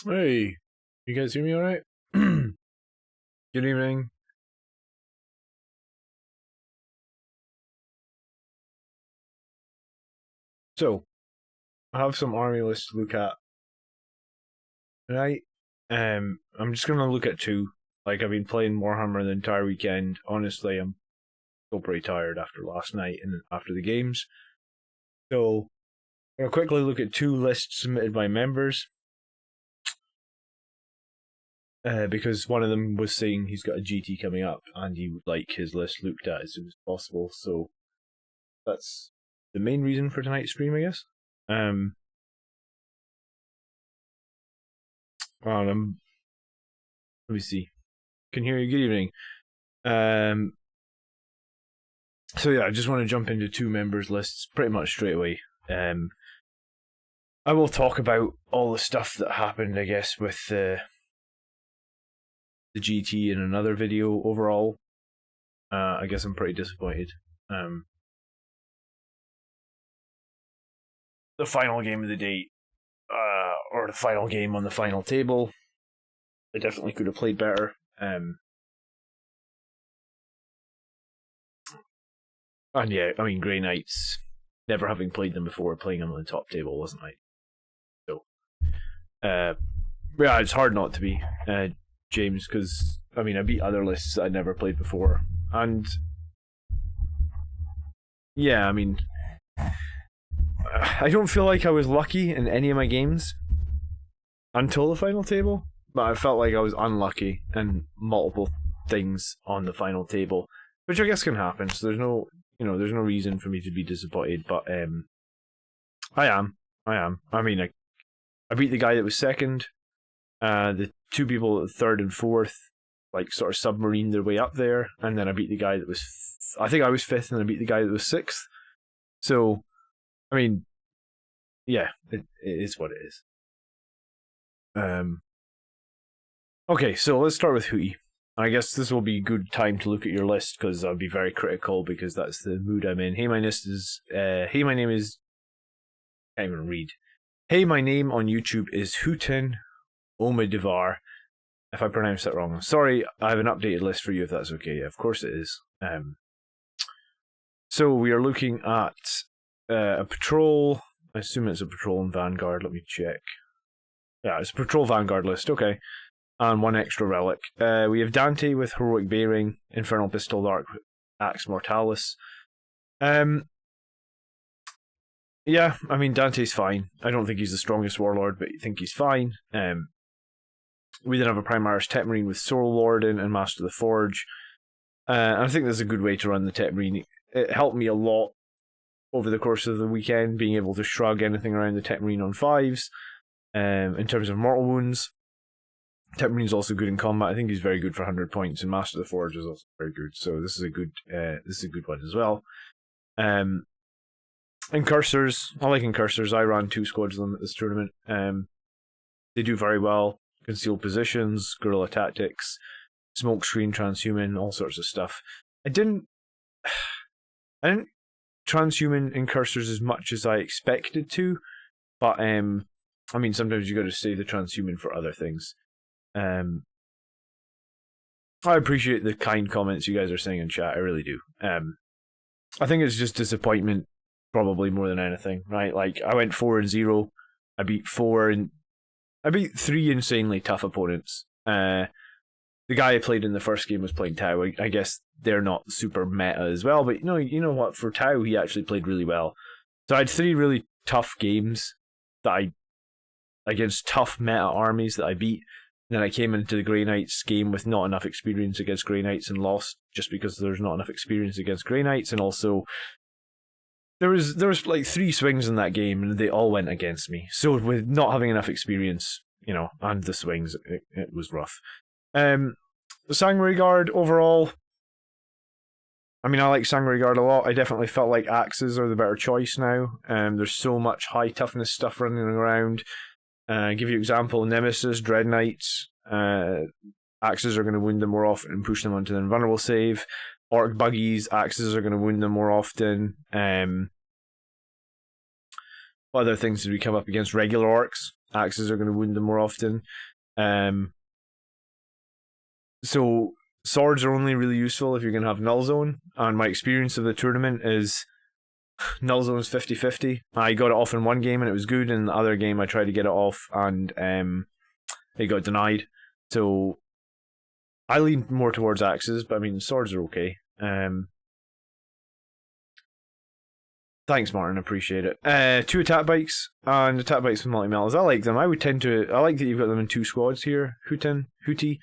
Hey, you guys hear me alright? Good evening. So, I have some army lists to look at tonight. I'm just going to look at two. Like, I've been playing Warhammer the entire weekend. Honestly, I'm still pretty tired after last night and after the games. So, I'm going to quickly look at two lists submitted by members. Because one of them was saying he's got a GT coming up and he would like his list looked at as soon as possible. So, that's the main reason for tonight's stream, I guess. And let me see. Can hear you. Good evening. So yeah, I just want to jump into two members lists pretty much straight away. I will talk about all the stuff that happened, I guess, with the GT in another video. Overall, I guess I'm pretty disappointed. The final game of the day, or the final game on the final table, I definitely could have played better. And yeah, I mean, Grey Knights, never having played them before, playing them on the top table wasn't right. So, yeah, it's hard not to be, James, because, I mean, I beat other lists that I'd never played before. And, yeah, I mean, I don't feel like I was lucky in any of my games until the final table, but I felt like I was unlucky in multiple things on the final table, which I guess can happen. So there's no reason for me to be disappointed. But I am. I mean, I beat the guy that was second. The two people at third and fourth, like, sort of submarined their way up there, and then I beat the guy that was. I think I was fifth, and I beat the guy that was sixth. So, I mean, yeah, it is what it is. Okay, so let's start with Hootie. I guess this will be a good time to look at your list, because I'll be very critical, because that's the mood I'm in. Hey, my name is... can't even read. Hey, my name on YouTube is Hootin Omidivar. If I pronounce that wrong, I'm sorry. I have an updated list for you, if that's okay. Yeah, of course it is. So we are looking at a patrol. I assume it's a patrol in Vanguard. Let me check. Yeah, it's a patrol Vanguard list. Okay. And one extra relic. We have Dante with Heroic Bearing, Infernal Pistol, Dark Axe Mortalis. Yeah, I mean, Dante's fine. I don't think he's the strongest warlord, but I think he's fine. We then have a Primaris Tech Marine with Soul Lorden and Master of the Forge. And I think that's a good way to run the Tech Marine. It helped me a lot over the course of the weekend, being able to shrug anything around the Tech Marine on 5s. In terms of mortal wounds, Tech Marine's also good in combat. I think he's very good for 100 points, and Master of the Forge is also very good. So this is a good one as well. Incursors, I like Incursors. I ran 2 squads of them at this tournament. They do very well. Concealed positions, guerrilla tactics, smokescreen, transhuman, all sorts of stuff. I didn't transhuman Incursors as much as I expected to, but I mean, sometimes you got to save the transhuman for other things. I appreciate the kind comments you guys are saying in chat. I really do. I think it's just disappointment, probably more than anything, right? Like, I went 4-0. I beat 3 insanely tough opponents. The guy I played in the first game was playing Tau. I guess they're not super meta as well, but you know what? For Tau, he actually played really well. So I had 3 really tough games against tough meta armies that I beat. Then I came into the Grey Knights game with not enough experience against Grey Knights and lost just because there's not enough experience against Grey Knights, and also there was like 3 swings in that game and they all went against me. So with not having enough experience, and the swings, it was rough. Sangray Guard overall, I mean, I like Sangray Guard a lot. I definitely felt like axes are the better choice now. There's so much high toughness stuff running around. Give you an example, Nemesis, Dread Knights, axes are going to wound them more often and push them onto the invulnerable save. Orc Buggies, axes are going to wound them more often. What other things did we come up against? Regular orcs. axes are going to wound them more often. So swords are only really useful if you're going to have null zone, and my experience of the tournament is null zone is 50-50. I got it off in one game and it was good, in the other game I tried to get it off and it got denied. So I lean more towards axes, but I mean swords are okay. Thanks, Martin. Appreciate it. 2 attack bikes and attack bikes with multi-mellas. I like them. I like that you've got them in 2 squads here. Hootie.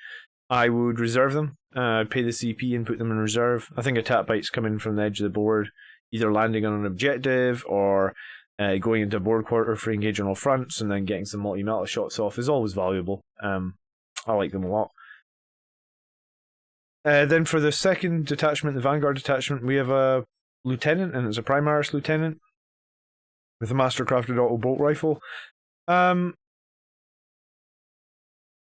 I would reserve them. Pay the CP and put them in reserve. I think attack bikes coming from the edge of the board, either landing on an objective or going into a board quarter for engaging all fronts and then getting some multi-meta shots off, is always valuable. I like them a lot. Then for the second detachment, the Vanguard detachment, we have a lieutenant, and it's a Primaris lieutenant with a mastercrafted auto bolt rifle. I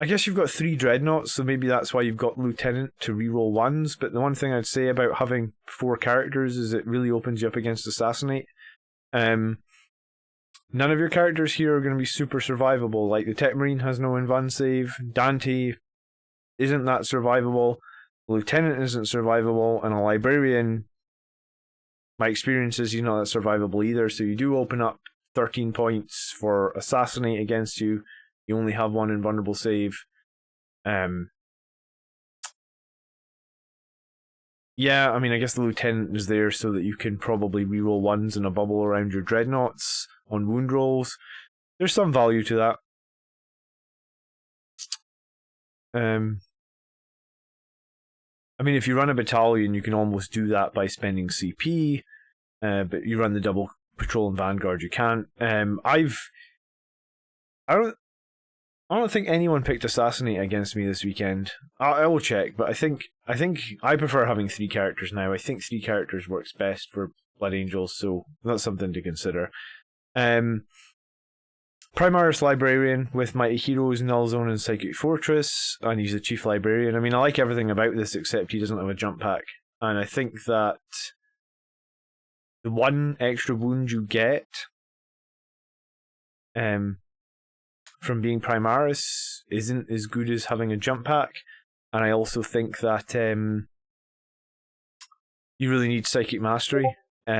guess you've got 3 dreadnoughts, so maybe that's why you've got lieutenant to reroll 1s, but the one thing I'd say about having 4 characters is it really opens you up against assassinate. None of your characters here are going to be super survivable. Like the Tech Marine has no invuln save, Dante isn't that survivable, Lieutenant isn't survivable, and a Librarian, my experience is he's not that survivable either, so you do open up 13 points for assassinate against you. You only have 1 invulnerable save. Yeah, I mean, I guess the Lieutenant is there so that you can probably reroll 1s in a bubble around your dreadnoughts on wound rolls. There's some value to that. I mean, if you run a battalion, you can almost do that by spending CP, but you run the double patrol and Vanguard, you can't. I don't think anyone picked Assassinate against me this weekend. I will check, but I think I prefer having 3 characters now. I think 3 characters works best for Blood Angels, so that's something to consider. Primaris Librarian with Mighty Heroes, Null Zone, and Psychic Fortress, and he's a Chief Librarian. I mean, I like everything about this except he doesn't have a jump pack, and I think that the 1 extra wound you get from being Primaris isn't as good as having a jump pack, and I also think that you really need Psychic Mastery.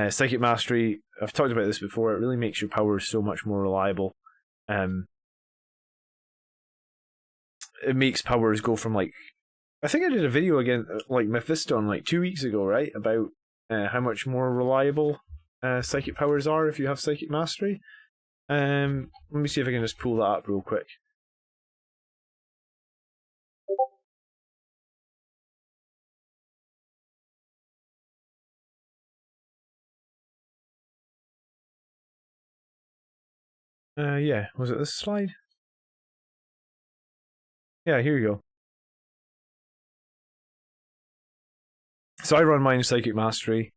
Psychic Mastery, I've talked about this before, it really makes your powers so much more reliable. It makes powers go from, like, I think I did a video again, like Mephiston, like 2 weeks ago, right, about how much more reliable psychic powers are if you have Psychic Mastery. Let me see if I can just pull that up real quick. Yeah, was it this slide? Yeah, here you go. So I run mine Psychic Mastery.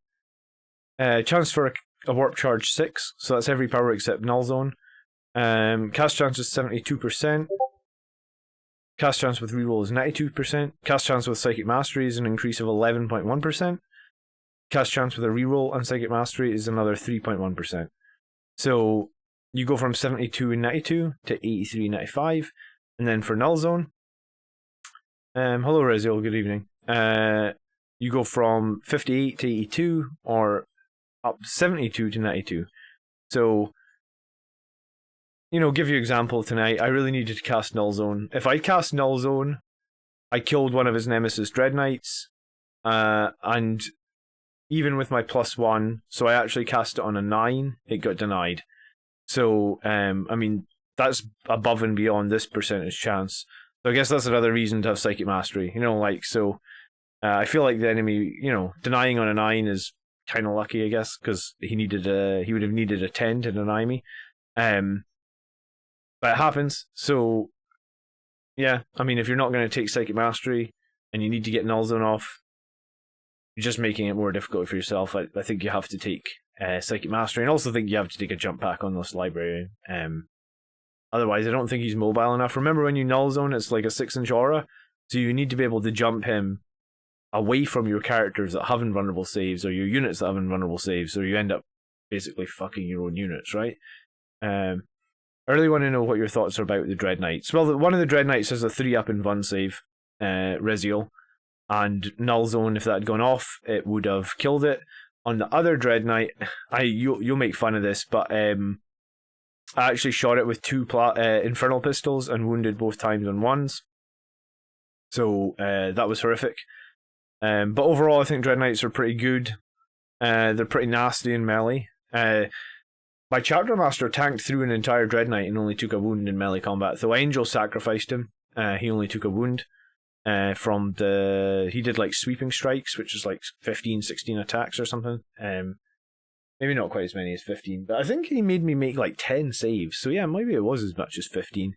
Chance for a warp charge 6, so that's every power except Null Zone. Cast chance is 72%. Cast chance with reroll is 92%. Cast chance with Psychic Mastery is an increase of 11.1%. Cast chance with a reroll and Psychic Mastery is another 3.1%. So you go from 72 and 92 to 83 and 95. And then for Null Zone, hello Reziel, good evening. You go from 58 to 82 or up 72 to 92. So, you know, give you an example tonight, I really needed to cast Null Zone. If I cast Null Zone, I killed one of his Nemesis Dread Knights, and even with my +1, so I actually cast it on a 9, it got denied. So, I mean, that's above and beyond this percentage chance. So I guess that's another reason to have Psychic Mastery. You know, like, so I feel like the enemy, you know, denying on a 9 is kind of lucky, I guess, because he would have needed a 10 to deny me. But it happens. So, yeah, I mean, if you're not going to take Psychic Mastery and you need to get Null Zone off, you're just making it more difficult for yourself. I think you have to take Psychic Mastery, and also think you have to take a jump pack on this library. Otherwise, I don't think he's mobile enough. Remember, when you Null Zone, it's like a 6-inch aura, so you need to be able to jump him away from your characters that have invulnerable saves, or your units that have invulnerable saves, or you end up basically fucking your own units, right? I really want to know what your thoughts are about the Dread Knights. Well, one of the Dread Knights has a 3-up in Von Save, Reziel, and Null Zone, if that had gone off, it would have killed it. On the other Dread Knight, you'll make fun of this, but I actually shot it with 2 Infernal Pistols and wounded both times on 1s. So that was horrific. But overall, I think Dread Knights are pretty good. They're pretty nasty in melee. My Chapter Master tanked through an entire Dread Knight and only took a wound in melee combat. Though Angel sacrificed him, he only took a wound. He did like sweeping strikes, which is like 15, 16 attacks or something. Maybe not quite as many as 15, but I think he made me make like 10 saves. So yeah, maybe it was as much as 15.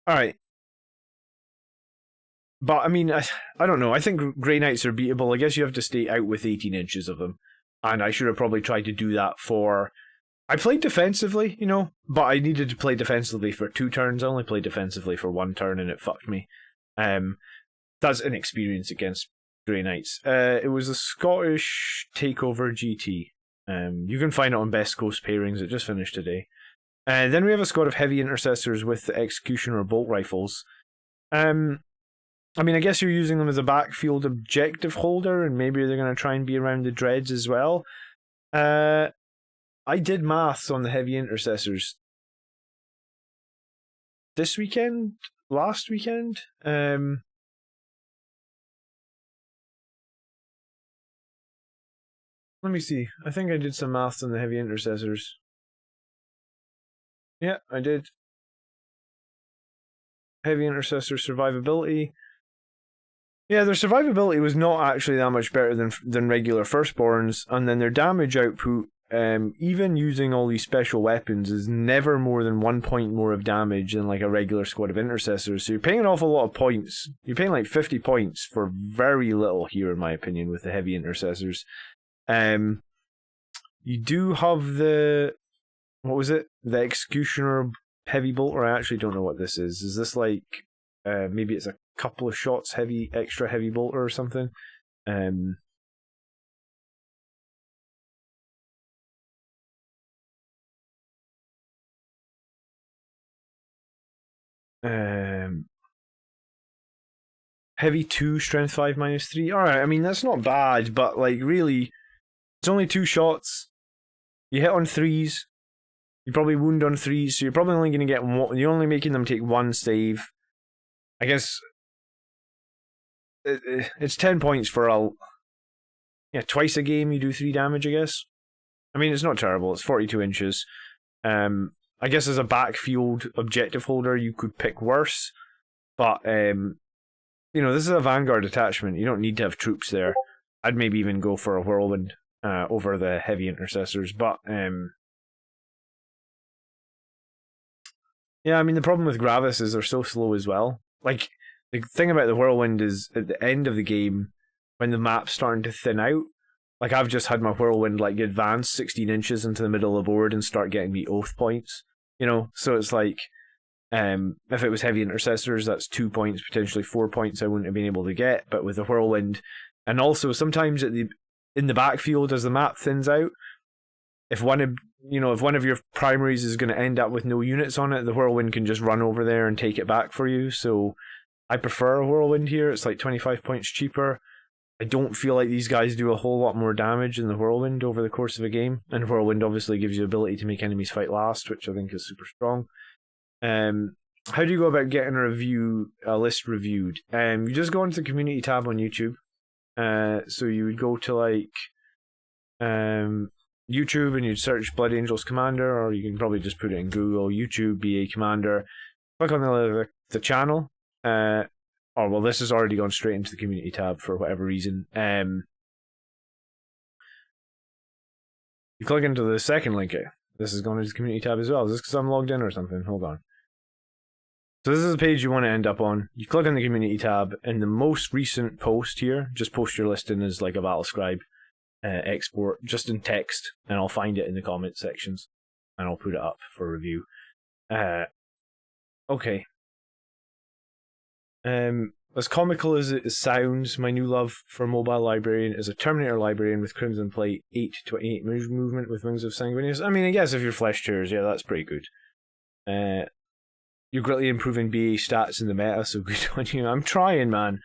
Alright. But I mean, I don't know. I think Grey Knights are beatable. I guess you have to stay out with 18 inches of them. And I should have probably tried to do that for... I played defensively, you know, but I needed to play defensively for 2 turns. I only played defensively for 1 turn and it fucked me. That's inexperience against Grey Knights. It was a Scottish Takeover GT. You can find it on Best Coast Pairings. It just finished today. Then we have a squad of heavy intercessors with the Executioner bolt rifles. I mean, I guess you're using them as a backfield objective holder, and maybe they're going to try and be around the dreads as well. I did maths on the heavy intercessors this weekend, last weekend. Let me see. I think I did some maths on the heavy intercessors. Yeah, I did. Heavy intercessor survivability. Yeah, their survivability was not actually that much better than regular firstborns, and then their damage output, even using all these special weapons, is never more than 1 point more of damage than like a regular squad of intercessors. So you're paying an awful lot of points. You're paying like 50 points for very little here, in my opinion, with the heavy intercessors. You do have the... What was it? The Executioner heavy bolter. I actually don't know what this is. Is this like... maybe it's a couple of shots extra heavy bolter or something? Heavy 2, strength 5 -3. Alright, I mean, that's not bad, but like really, it's only 2 shots. You hit on 3s. You probably wound on 3s, so you're probably only going to get one. You're only making them take 1 save. I guess it's 10 points for twice a game you do 3 damage, I guess. I mean, it's not terrible. It's 42 inches. I guess as a backfield objective holder, you could pick worse. But, you know, this is a Vanguard attachment. You don't need to have troops there. I'd maybe even go for a Whirlwind over the heavy intercessors. But, yeah, I mean, the problem with Gravis is they're so slow as well. Like, the thing about the Whirlwind is, at the end of the game, when the map's starting to thin out, like, I've just had my Whirlwind, like, advance 16 inches into the middle of the board and start getting me oath points, you know? So it's like, if it was heavy intercessors, that's 2 points, potentially 4 points I wouldn't have been able to get, but with the Whirlwind, and also sometimes in the backfield as the map thins out, if one of your primaries is going to end up with no units on it, the Whirlwind can just run over there and take it back for you. So I prefer a Whirlwind here. It's like 25 points cheaper. I don't feel like these guys do a whole lot more damage than the Whirlwind over the course of a game. And Whirlwind obviously gives you the ability to make enemies fight last, which I think is super strong. How do you go about getting a list reviewed? You just go into the community tab on YouTube. So you would go to like YouTube and you'd search Blood Angels Commander, or you can probably just put it in Google, YouTube BA Commander. Click on the channel. This has already gone straight into the community tab for whatever reason. You click into the second link. This has gone into the community tab as well. Is this because I'm logged in or something? Hold on. So this is the page you want to end up on. You click on the community tab, and the most recent post here, just post your listing as like a battle scribe. Export just in text, and I'll find it in the comment sections and I'll put it up for review. Okay. as comical as it sounds, my new love for Mobile Librarian is a Terminator Librarian with Crimson Plate, 8 to 28 movement with Wings of Sanguinius. I mean, I guess if you're flesh tears, yeah, that's pretty good. You're greatly improving BA stats in the meta, so good on you. I'm trying, man.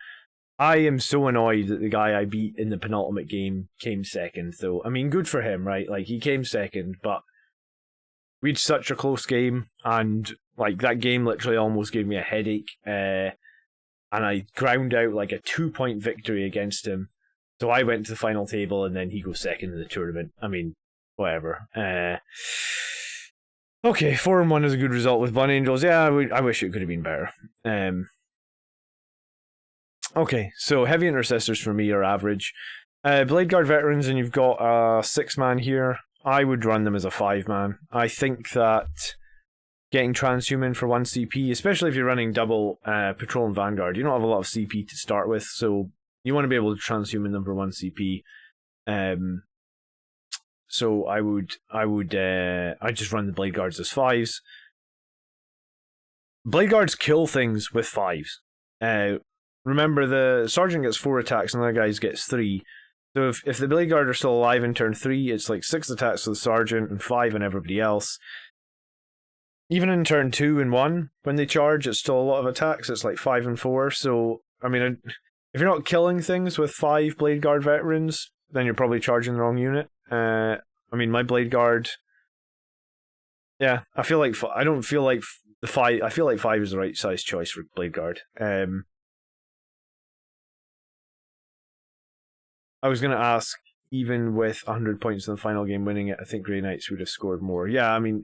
I am so annoyed that the guy I beat in the penultimate game came second, though. I mean, good for him, right? Like, he came second, but we had such a close game, and, like, that game literally almost gave me a headache, and I ground out, like, a 2-point victory against him. So I went to the final table, and then he goes second in the tournament. I mean, whatever. Okay, 4-1 is a good result with Bun Angels. Yeah, I wish it could have been better. Okay, so heavy intercessors for me are average. Blade Guard veterans, and you've got a 6-man here. I would run them as a 5-man. I think that getting transhuman for 1 CP, especially if you're running double patrol and Vanguard, you don't have a lot of CP to start with, so you want to be able to transhuman them for 1 CP. So I'd just run the Blade Guards as 5s. Blade Guards kill things with 5s. Remember, the Sergeant gets 4 attacks and the other guys gets 3. So if the Blade Guard are still alive in turn 3, it's like 6 attacks to the Sergeant and 5 on everybody else. Even in turn 2 and 1, when they charge, it's still a lot of attacks. It's like 5 and 4. So, I mean, if you're not killing things with 5 Blade Guard veterans, then you're probably charging the wrong unit. I mean, my Blade Guard... Yeah, I feel like... I don't feel like the 5... I feel like 5 is the right size choice for Blade Guard. I was going to ask, even with 100 points in the final game winning it, I think Grey Knights would have scored more. Yeah, I mean,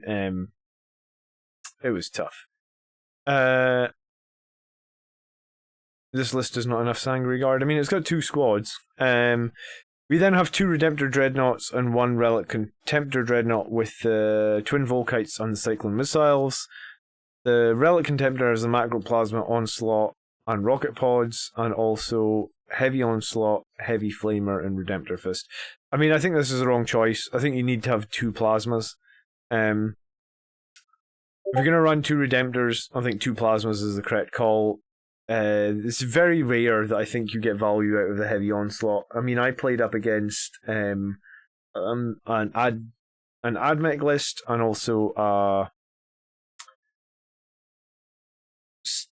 it was tough. This list is not enough Sangre Guard. I mean, it's got 2 squads. We then have 2 Redemptor Dreadnoughts and 1 Relic Contemptor Dreadnought with the Twin Volkites and the Cyclone Missiles. The Relic Contemptor has the Macroplasma, Onslaught, and Rocket Pods, and also Heavy Onslaught, Heavy Flamer, and Redemptor Fist. I mean, I think this is the wrong choice. I think you need to have 2 Plasmas. If you're going to run 2 Redemptors, I think 2 Plasmas is the correct call. It's very rare that I think you get value out of the Heavy Onslaught. I mean, I played up against an AdMech list and also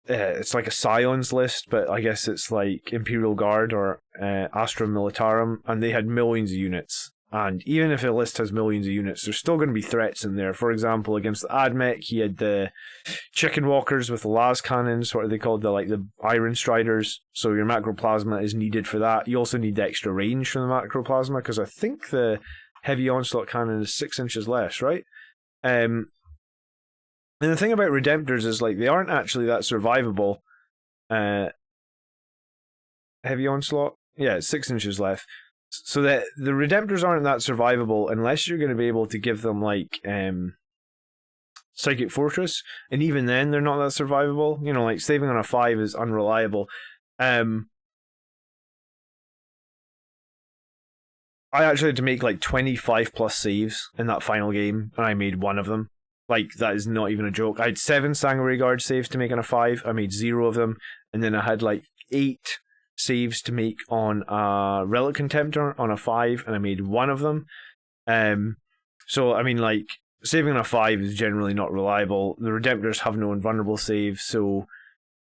it's like a Scions list, but I guess it's like Imperial Guard or Astra Militarum, and they had millions of units. And even if a list has millions of units, there's still going to be threats in there. For example, against the AdMech, he had the Chicken Walkers with the las cannons, what are they called? The Iron Striders. So your Macroplasma is needed for that. You also need the extra range from the Macroplasma, because I think the Heavy Onslaught cannon is 6 inches less, right? And the thing about Redemptors is, like, they aren't actually that survivable. Heavy Onslaught? Yeah, it's 6 inches left. So that the Redemptors aren't that survivable unless you're going to be able to give them, like, Psychic Fortress, and even then they're not that survivable. You know, like, saving on a 5 is unreliable. I actually had to make, like, 25 plus saves in that final game, and I made 1 of them. Like, that is not even a joke. I had 7 Sangre Guard saves to make on a 5, I made 0 of them, and then I had, like, 8 saves to make on a Relic Contemptor on a 5, and I made 1 of them. So, I mean, like, saving on a 5 is generally not reliable. The Redemptors have no invulnerable save, so...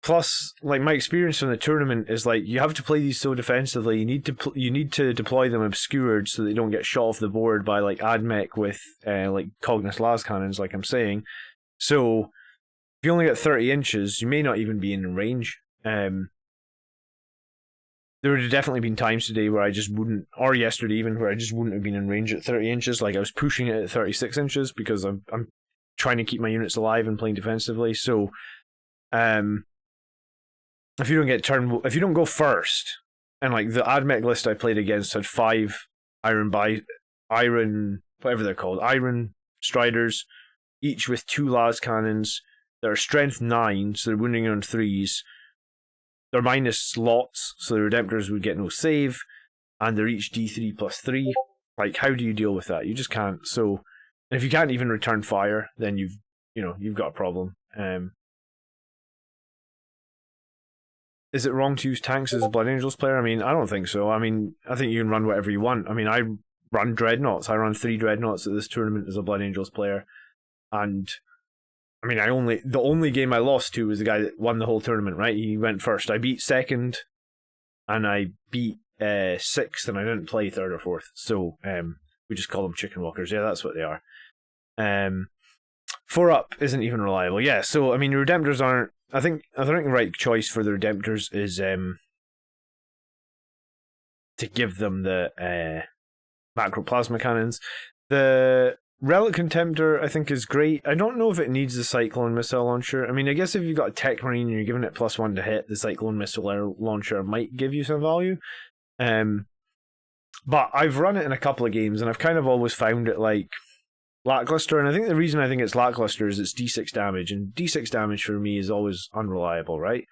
Plus, like, my experience from the tournament is, like, you have to play these so defensively. You need to deploy them obscured so they don't get shot off the board by, like, AdMech with, like, Cognis las cannons, like I'm saying. So, if you only get 30 inches, you may not even be in range. There would have definitely been times today where I just wouldn't, or yesterday even, where I just wouldn't have been in range at 30 inches. Like, I was pushing it at 36 inches because I'm trying to keep my units alive and playing defensively. So, if you don't go first, and like the AdMech list I played against had 5 iron, whatever they're called, Iron Striders, each with 2 las cannons. They're strength 9, so they're wounding on 3s. They're minus lots, so the Redemptors would get no save, and they're each D3 plus 3. Like, how do you deal with that? You just can't. So, if you can't even return fire, then you've got a problem. is it wrong to use tanks as a Blood Angels player? I mean, I don't think so. I mean, I think you can run whatever you want. I mean, I run Dreadnoughts. I run 3 Dreadnoughts at this tournament as a Blood Angels player. And, I mean, the only game I lost to was the guy that won the whole tournament, right? He went first. I beat second, and I beat sixth, and I didn't play third or fourth. So, we just call them chicken walkers. Yeah, that's what they are. 4 up isn't even reliable. Yeah, so, I mean, Redemptors aren't... I think the right choice for the Redemptors is to give them the macro plasma cannons. The Relic Contemptor, I think, is great. I don't know if it needs the Cyclone Missile Launcher. I mean, I guess if you've got a Tech Marine and you're giving it +1 to hit, the Cyclone Missile Launcher might give you some value. But I've run it in a couple of games, and I've kind of always found it, like, lackluster, and I think the reason I think it's lackluster is it's D6 damage, and D6 damage for me is always unreliable, right?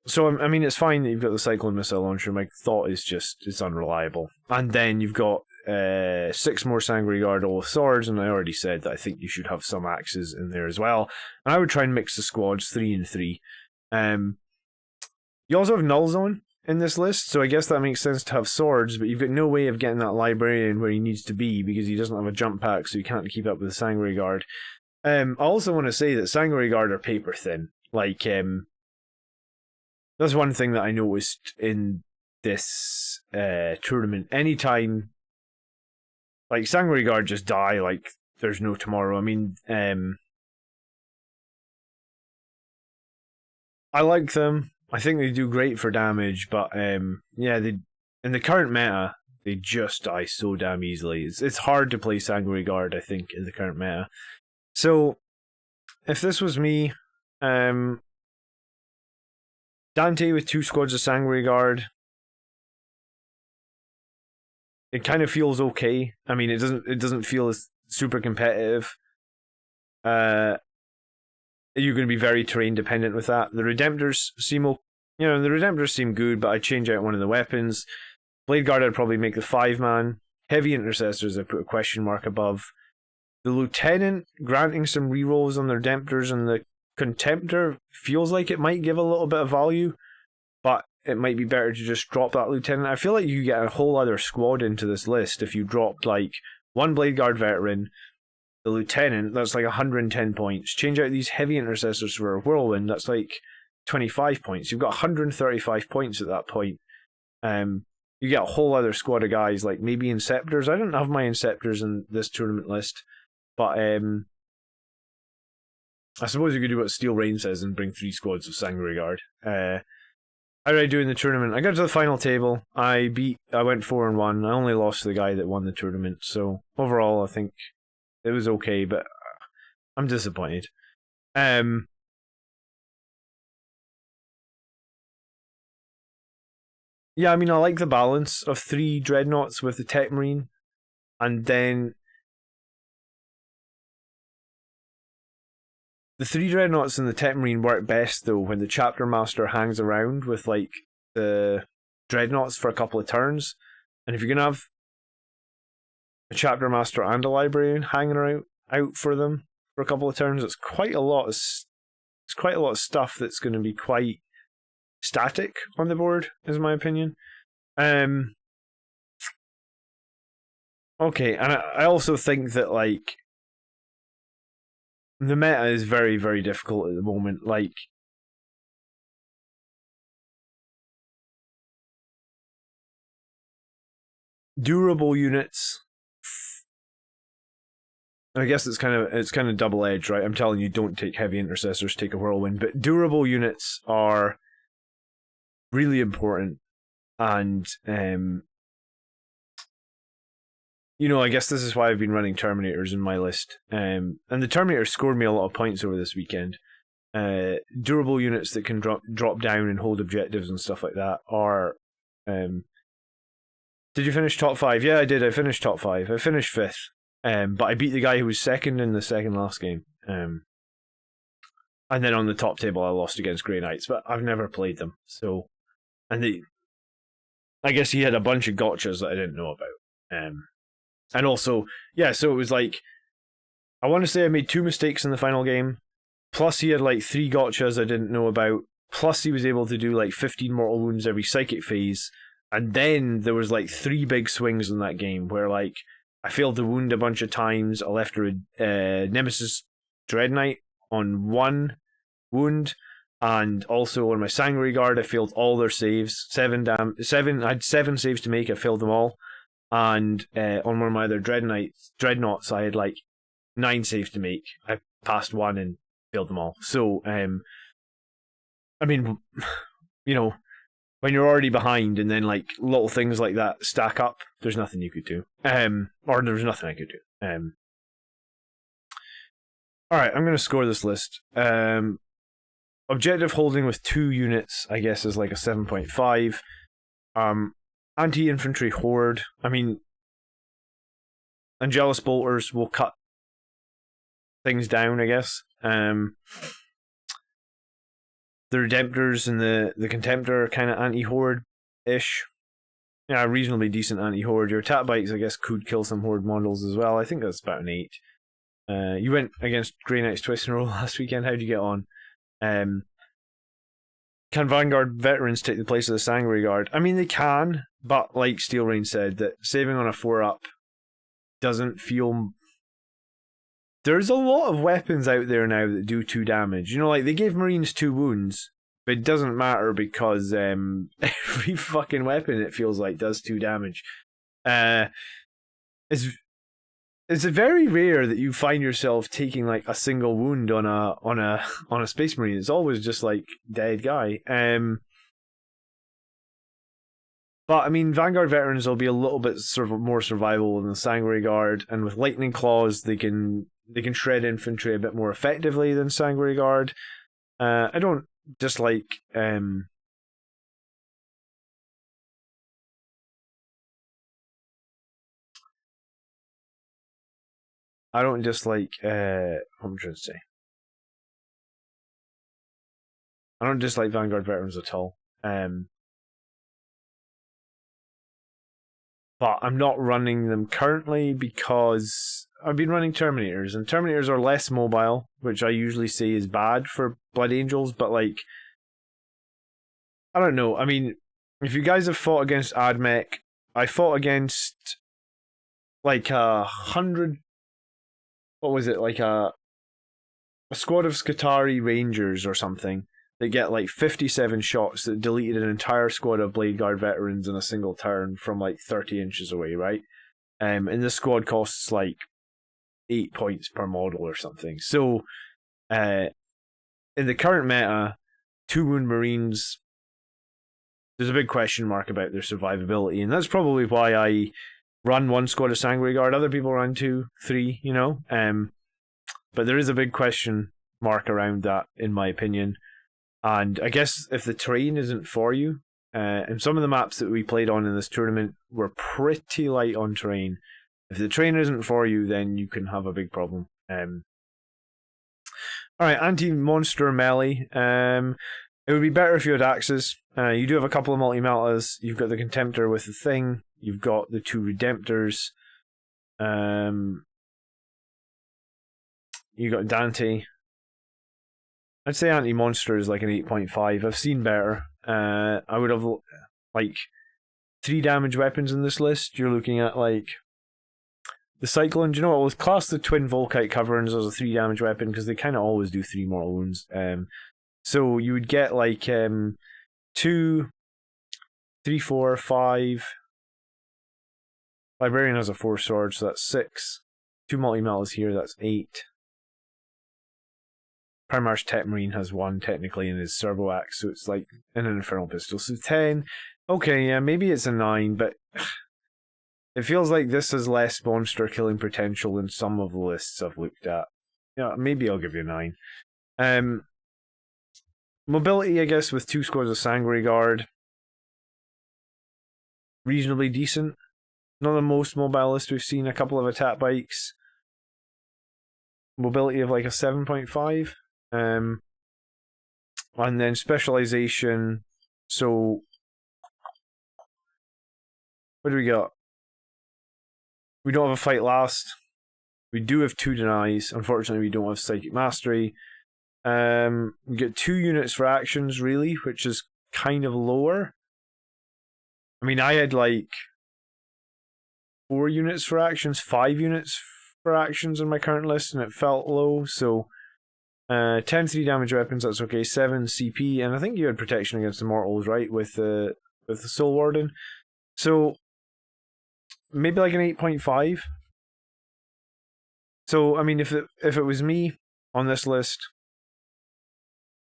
So, I mean, it's fine that you've got the Cyclone Missile Launcher. My thought is just it's unreliable. And then you've got 6 more Sanguinary Guard, all with swords, and I already said that I think you should have some axes in there as well. And I would try and mix the squads 3 and 3. You also have Null Zone in this list, so I guess that makes sense to have swords, but you've got no way of getting that librarian where he needs to be because he doesn't have a jump pack, so you can't keep up with the Sanguinary Guard. I also want to say that Sanguinary Guard are paper thin. Like, that's one thing that I noticed in this tournament. Anytime, like, Sanguinary Guard just die like there's no tomorrow. I mean, I like them. I think they do great for damage, but yeah, in the current meta, they just die so damn easily. It's hard to play Sanguinary Guard, I think, in the current meta. So, if this was me, Dante with 2 squads of Sanguinary Guard, it kind of feels okay. I mean, it doesn't feel as super competitive. You're going to be very terrain dependent with that. The Redemptors seem good, but I'd change out one of the weapons. Blade Guard, I'd probably make the 5-man. Heavy Intercessors, I'd put a question mark above. The Lieutenant, granting some rerolls on the Redemptors, and the Contemptor feels like it might give a little bit of value, but it might be better to just drop that Lieutenant. I feel like you get a whole other squad into this list if you dropped, like, 1 Blade Guard Veteran, the Lieutenant, that's like 110 points. Change out these Heavy Intercessors for a Whirlwind, that's like 25 points. You've got 135 points at that point. You get a whole other squad of guys, like maybe Inceptors. I don't have my Inceptors in this tournament list, but I suppose you could do what Steel Rain says and bring 3 squads of Sanguinary Guard. How did I do in the tournament? I got to the final table. I went 4-1. I only lost to the guy that won the tournament, so overall I think it was okay, but I'm disappointed. Yeah, I mean, I like the balance of 3 Dreadnoughts with the Tech Marine, and then the 3 Dreadnoughts and the Tech Marine work best, though, when the Chapter Master hangs around with, like, the Dreadnoughts for a couple of turns. And if you're going to have a Chapter Master and a Librarian hanging out for them for a couple of turns, it's quite a lot of stuff that's going to be quite static on the board, is my opinion. Okay, and I also think that, like, the meta is very, very difficult at the moment. Like, durable units, I guess it's kind of double-edged, right? I'm telling you, don't take Heavy Intercessors, take a Whirlwind, but durable units are really important, and I guess this is why I've been running Terminators in my list, and the Terminators scored me a lot of points over this weekend. Durable units that can drop down and hold objectives and stuff like that are... Did you finish top 5? Yeah, I did. I finished top 5. I finished 5th. But I beat the guy who was second in the second last game. And then on the top table I lost against Grey Knights, but I've never played them. So, I guess he had a bunch of gotchas that I didn't know about. And also, yeah, so it was like, I want to say I made 2 mistakes in the final game, Plus he had like 3 gotchas I didn't know about. Plus he was able to do like 15 mortal wounds every psychic phase. And then there was like 3 big swings in that game where like I failed to wound a bunch of times. I left a Nemesis Dread Knight on 1 wound. And also on my Sanguinary Guard, I failed all their saves. I had 7 saves to make, I failed them all. And on one of my other Dreadnoughts, I had like 9 saves to make. I passed 1 and failed them all. So, I mean, you know, when you're already behind and then like little things like that stack up, there's nothing you could do. Or there's nothing I could do. Alright, I'm going to score this list. Objective holding with 2 units, I guess, is like a 7.5. Anti-infantry horde. I mean, Angelus bolters will cut things down, I guess. The Redemptors and the Contemptor are kind of anti-horde-ish. Yeah, reasonably decent anti-horde. Your attack bikes, I guess, could kill some horde models as well. I think that's about an 8. You went against Grey Knights Twist and Roll last weekend. How'd you get on? Can Vanguard veterans take the place of the Sanguinary Guard? I mean, they can, but like Steel Rain said, that saving on a 4-up doesn't feel... There's a lot of weapons out there now that do 2 damage. You know, like, they gave Marines 2 wounds, but it doesn't matter because every fucking weapon, it feels like, does 2 damage. It's very rare that you find yourself taking like a single wound on a Space Marine. It's always just like dead guy. But I mean, Vanguard veterans will be a little bit more survivable than the Sanguinary Guard, and with Lightning Claws, they can shred infantry a bit more effectively than Sanguinary Guard. I don't dislike. I don't dislike, what am I trying to say? I don't dislike Vanguard veterans at all. But I'm not running them currently because I've been running Terminators, and Terminators are less mobile, which I usually say is bad for Blood Angels, but like, I don't know. I mean, if you guys have fought against AdMech, I fought against like 100... What was it, like a squad of Skitarii Rangers or something that get like 57 shots that deleted an entire squad of Blade Guard veterans in a single turn from like 30 inches away, right? And this squad costs like 8 points per model or something. So, in the current meta, 2 wound Marines, there's a big question mark about their survivability, and that's probably why I run 1 squad of Sanguinary Guard. Other people run 2, 3, you know. But there is a big question mark around that, in my opinion. And I guess if the terrain isn't for you, and some of the maps that we played on in this tournament were pretty light on terrain. If the terrain isn't for you, then you can have a big problem. Alright, anti-monster melee. It would be better if you had axes. You do have a couple of multi-metas. You've got the Contemptor with the thing. You've got the 2 Redemptors. You got Dante. I'd say anti-monster is like an 8.5. I've seen better. I would have like 3 damage weapons in this list. You're looking at like the Cyclone. Do you know what? We'll class the Twin Volkite Coverings as a 3 damage weapon because they kind of always do 3 mortal wounds. So you would get like 2, 3, 4, 5. Librarian has a 4 sword, so that's 6. 2 multi-metas here, that's 8. Primarch Tech Marine has 1 technically in his Servo Axe, so it's like an Infernal Pistol, so 10. Okay, yeah, maybe it's a 9, but it feels like this has less monster killing potential than some of the lists I've looked at. Yeah, maybe I'll give you a 9. Mobility, I guess, with 2 squads of Sanguinary Guard. Reasonably decent. Not the most mobile list we've seen. A couple of attack bikes. Mobility of like a 7.5. And then specialization. So, what do we got? We don't have a fight last. We do have 2 denies. Unfortunately, we don't have Psychic Mastery. You get 2 units for actions, really, which is kind of lower. I mean, I had like 4 units for actions, 5 units for actions on my current list, and it felt low. So 10 3 damage weapons, that's okay. 7 CP, and I think you had protection against immortals, right? With the Soul Warden. So maybe like an 8.5. So I mean, if it was me on this list,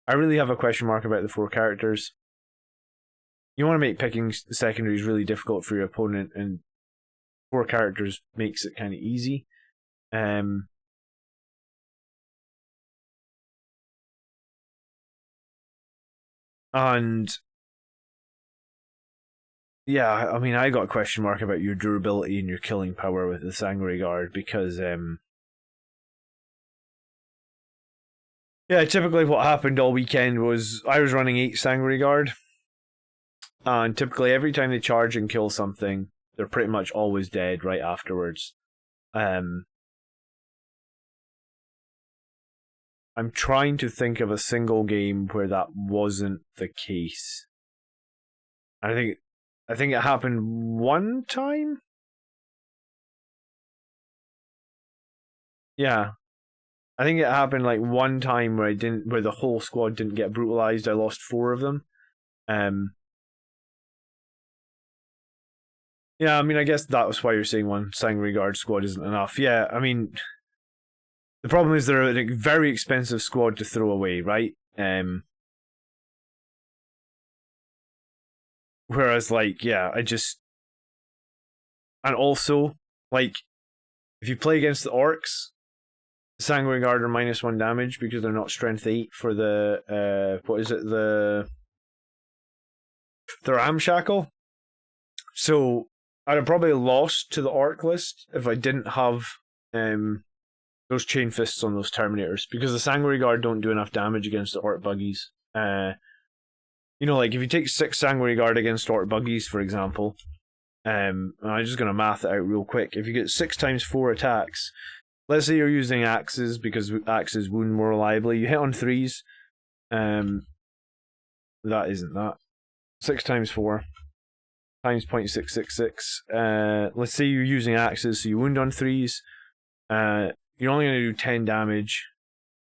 I really have a question mark about the 4 characters. You want to make picking secondaries really difficult for your opponent, and 4 characters makes it kind of easy. And yeah, I mean, I got a question mark about your durability and your killing power with the Sanguinary Guard, because yeah, typically what happened all weekend was I was running 8 Sanguinary Guard, and typically every time they charge and kill something, they're pretty much always dead right afterwards. I'm trying to think of a single game where that wasn't the case. I think it happened one time. Yeah, I think it happened like one time where where the whole squad didn't get brutalized. I lost 4 of them. Yeah, I mean, I guess that was why you're saying one Sanguinary Guard squad isn't enough. Yeah, I mean, the problem is they're a very expensive squad to throw away, right? Whereas, like, yeah, and also, like, if you play against the Orcs, the Sanguinary Guard are -1 damage because they're not strength 8 for the, what is it, the Ramshackle. So I'd have probably lost to the Orc list if I didn't have those Chain Fists on those Terminators, because the Sanguinary Guard don't do enough damage against the Orc Buggies. You know, like if you take 6 Sanguinary Guard against Orc Buggies, for example, I'm just going to math it out real quick. If you get 6 times 4 attacks, let's say you're using axes because axes wound more reliably, you hit on 3s. That isn't that. 6 times 4 times 0.666. Let's say you're using axes, so you wound on 3s. You're only going to do 10 damage.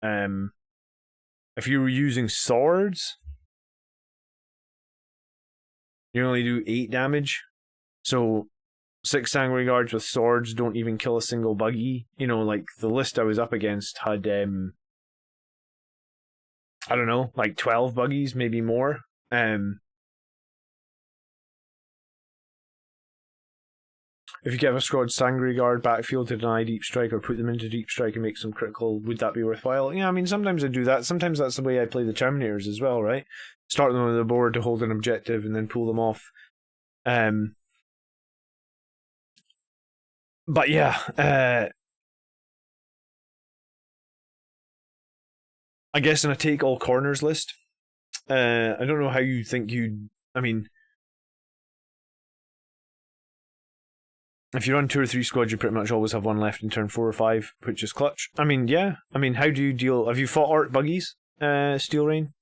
If you were using swords, you only do 8 damage. So 6 Sanguinary Guards with swords don't even kill a single buggy. You know, like the list I was up against had I don't know, like 12 buggies, maybe more. If you get a squad Sanguinary Guard backfield to deny deep strike or put them into deep strike and make some critical, would that be worthwhile? Yeah, I mean, sometimes I do that. Sometimes that's the way I play the Terminators as well, right? Start them on the board to hold an objective and then pull them off. But yeah, I guess in a take all corners list, I don't know how you think I mean, if you run 2 or 3 squads, you pretty much always have one left in turn 4 or 5, which is clutch. I mean, yeah. I mean, how do you deal? Have you fought Orc Buggies, Steel Rain?